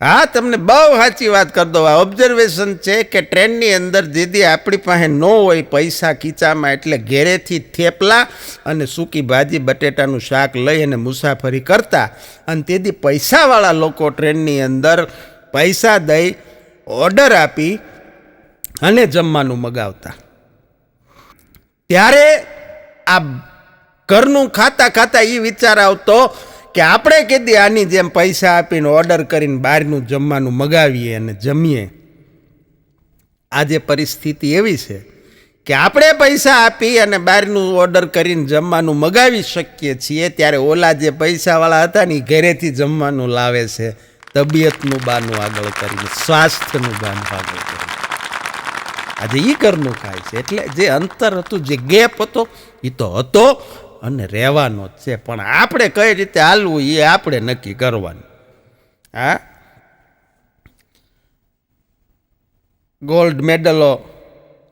હા, તમને બહુ સાચી વાત કરી દો. આ ઓબ્ઝર્વેશન છે કે ટ્રેનની અંદર દીદી આપણી પાસે ન હોય પૈસા ખીચામાં, એટલે ઘેરેથી થેપલા અને સૂકી ભાજી બટેટાનું શાક લઈ અને મુસાફરી કરતા, અને તેથી પૈસાવાળા લોકો ટ્રેનની અંદર પૈસા દઈ ઓર્ડર આપી અને જમવાનું મગાવતા. ત્યારે આ ઘરનું ખાતા ખાતા એ વિચાર આવતો કે આપણે કીધી આની જેમ પૈસા આપીને ઓર્ડર કરીને બહારનું જમવાનું મગાવીએ અને જમીએ. આજે પરિસ્થિતિ એવી છે કે આપણે પૈસા આપી અને બહારનું ઓર્ડર કરીને જમવાનું મગાવી શકીએ છીએ, ત્યારે ઓલા જે પૈસાવાળા હતા ને એ ઘરેથી જમવાનું લાવે છે, તબિયતનું બાનું આગળ કરીને, સ્વાસ્થ્યનું બાનું આગળ કરીને. આજે એ ઘરનું ખાય છે. એટલે જે અંતર હતું, જે ગેપ હતો, એ તો હતો અને રહેવાનો જ છે. પણ આપણે કઈ રીતે હાલવું એ આપણે નક્કી કરવાનું. હા, ગોલ્ડ મેડલો,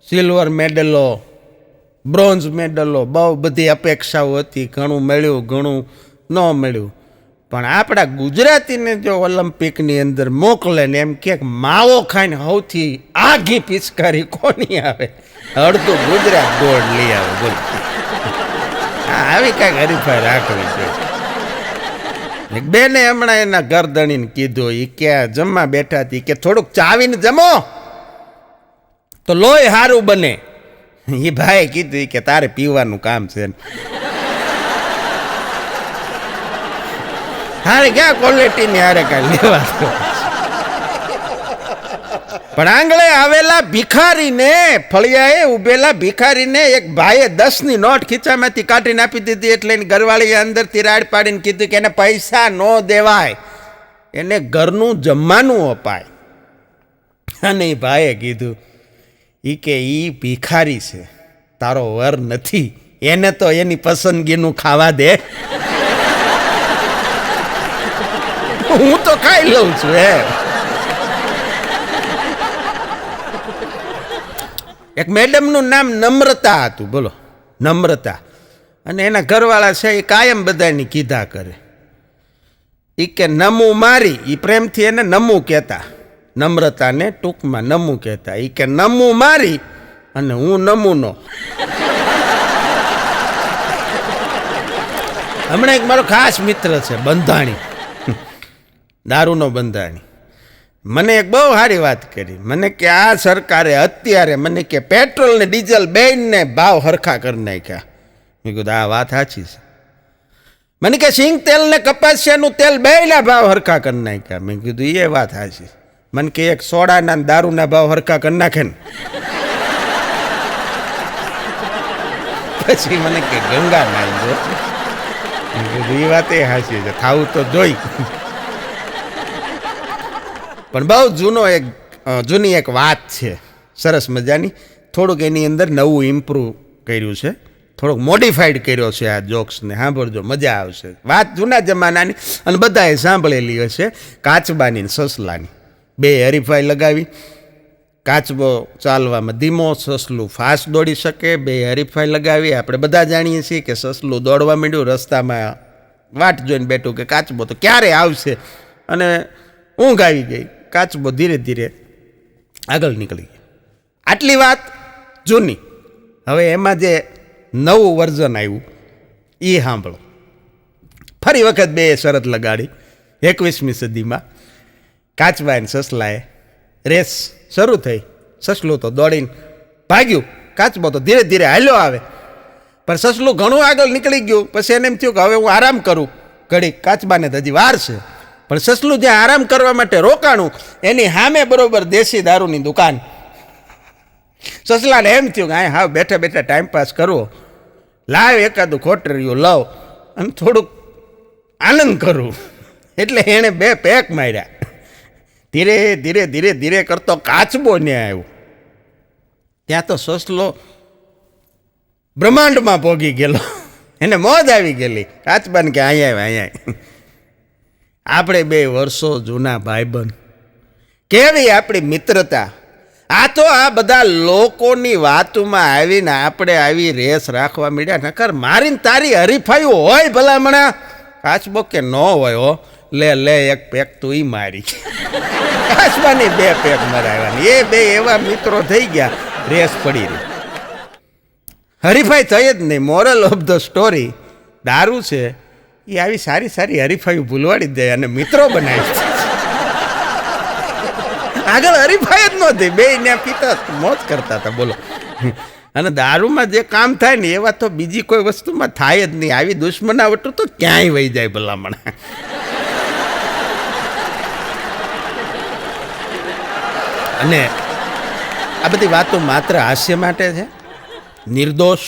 સિલ્વર મેડલો, બ્રોન્ઝ મેડલો, બહુ બધી અપેક્ષાઓ હતી. ઘણું મળ્યું, ઘણું ન મળ્યું. પણ આપણા ગુજરાતીને જો ઓલિમ્પિકની અંદર મોકલે ને એમ કે માવો ખાઈને સૌથી આઘી પિચકારી કોની આવે, અડધું ગુજરાત ગોલ્ડ લઈ આવે. બોલ, આવી કાંઈક હરીફાઈ રાખવી જોઈએ. બેને હમણાં એના ગરદણીને કીધું, એ કે જમવા બેઠા હતી, કે થોડુંક ચાવીને જમો તો લોહી સારું બને. એ ભાઈ કીધું કે તારે પીવાનું કામ છે. હારે ક્યાં ક્વોલિટીની હારે કાંઈ લેવા. પણ આંગળે આવેલા ભિખારીને, ફળિયાએ ઉભેલા ભિખારીને એક ભાઈએ 10ની નોટ ખીચામાંથી કાઢીને આપી દીધી. એટલે એની ઘરવાળીએ અંદરથી રાડ પાડીને કીધું કે એને પૈસા ન દેવાય, એને ઘરનું જમવાનું અપાય. અને એ ભાઈએ કીધું કે એ ભિખારી છે, તારો વર નથી, એને તો એની પસંદગીનું ખાવા દે. હું તો ખાઈ લઉં છું. એક મેડમનું નામ નમ્રતા હતું. બોલો, નમ્રતા. અને એના ઘરવાળા છે એ કાયમ બધાની કીધા કરે. એ કે નમું મારી, એ પ્રેમથી એને નમું કહેતા. નમ્રતાને ટૂંકમાં નમું કહેતા. એ કે નમું મારી અને હું નમૂનો. હમણાં એક મારો ખાસ મિત્ર છે, બંધાણી, દારૂનો બંધાણી. મને એક બહુ સારી વાત કરી. મને કે આ સરકારે અત્યારે મને કે પેટ્રોલ ને ડીઝલ બેને ભાવ હરખા કરી નાખ્યા. મેં કીધું આ વાત સાચી છે. મને કે સિંગ તેલ ને કપાસિયાનું તેલ બેના ભાવ હરખા કરી નાખ્યા. મેં કીધું એ વાત સાચી. મને કે એક સોડાના દારૂના ભાવ હરખા કરી નાખે ને. પછી મને કે ગંગા નાઈ. એ વાત એ સાચી છે, ખાવું તો જોઈ. પણ બહુ જૂની એક વાત છે, સરસ મજાની. થોડુંક એની અંદર નવું ઇમ્પ્રૂવ કર્યું છે, થોડોક મોડિફાઈડ કર્યો છે આ જોક્સને. સાંભળજો, મજા આવશે. વાત જૂના જમાનાની અને બધાએ સાંભળેલી હશે. કાચબાની સસલાની બે હરીફાઈ લગાવી. કાચબો ચાલવામાં ધીમો, સસલું ફાસ્ટ દોડી શકે. બે હરીફાઈ લગાવી. આપણે બધા જાણીએ છીએ કે સસલું દોડવા માંડ્યું, રસ્તામાં વાટ જોઈને બેઠું કે કાચબો તો ક્યારે આવશે, અને ઊંઘ આવી ગઈ. કાચબો ધીરે ધીરે આગળ નીકળી ગયો. આટલી વાત જૂની. હવે એમાં જે નવું વર્ઝન આવ્યું એ સાંભળો. ફરી વખત બે શરત લગાડી 21મી સદીમાં. કાચબા અને સસલાએ રેસ શરૂ થઈ. સસલું તો દોડીને ભાગ્યું, કાચબો તો ધીરે ધીરે હાલ્યો આવે. પણ સસલું ઘણું આગળ નીકળી ગયું. પછી એને એમ થયું કે હવે હું આરામ કરું ઘડી, કાચબાને તો હજી વાર છે. પણ સસલું જ્યાં આરામ કરવા માટે રોકાણું એની સામે બરોબર દેશી દારૂની દુકાન. સસલાને એમ થયું કે હા હા બેઠા બેઠા ટાઈમપાસ કરવો, લાવ એકાદું ખોટરિયું લવ અને થોડુંક આનંદ કરું. એટલે એણે બે પેક માર્યા. ધીરે ધીરે ધીરે ધીરે કરતો કાચબો ને આવ્યો. ત્યાં તો સસલો બ્રહ્માંડમાં પોગી ગયેલો. એને મોજ આવી ગયેલી. કાચબાને કે અહીંયા અહીંયા. આપણે બે વર્ષો જૂના ભાઈબંધ, કેવી આપણી મિત્રતા. આ તો આ બધા લોકોની વાતોમાં આવીને આપણે આવી રેસ રાખવા માંડ્યા. નકર મારીને તારી હરીફાઈ હોય ભલામણા. કાચબો કે ન હોય હો, લે લે એક પેક તું ઈ મારી. કાચબાની બે પેક મરાવવાની. એ બે એવા મિત્રો થઈ ગયા, રેસ પડી રહી. હરીફાઈ થઈ જ નહીં. મોરલ ઓફ ધ સ્ટોરી, દારૂ છે એ આવી સારી સારી હરીફાઈ ભૂલવાડી દે અને મિત્રો બનાવી. આગળ હરીફાઈ જ નહોતી, બે ને પીતા મોજ કરતા હતા. બોલો. અને દારૂમાં જે કામ થાય ને એવા તો બીજી કોઈ વસ્તુમાં થાય જ નહીં. આવી દુશ્મનાવટો તો ક્યાંય વહી જાય ભલામણ. અને આ બધી વાતો માત્ર હાસ્ય માટે છે, નિર્દોષ.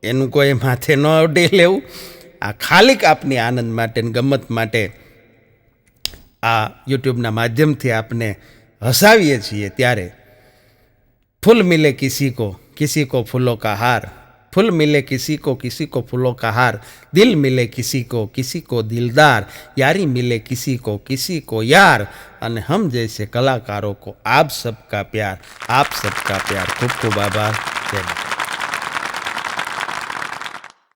એનું કોઈ માથે ન અડી લેવું. આ ખાલી આપની આનંદ માટે, ગમત માટે આ યુટ્યુબના માધ્યમથી આપને હસાવીએ છીએ. ત્યારે फूल मिले किसी को फूलों का हार, फूल मिले किसी को फूलों का हार, दिल मिले किसी को दिलदार, यारी मिले किसी को यार, અને हम जैसे कलाकारों को आप सबका प्यार खूब खूब आभार। जय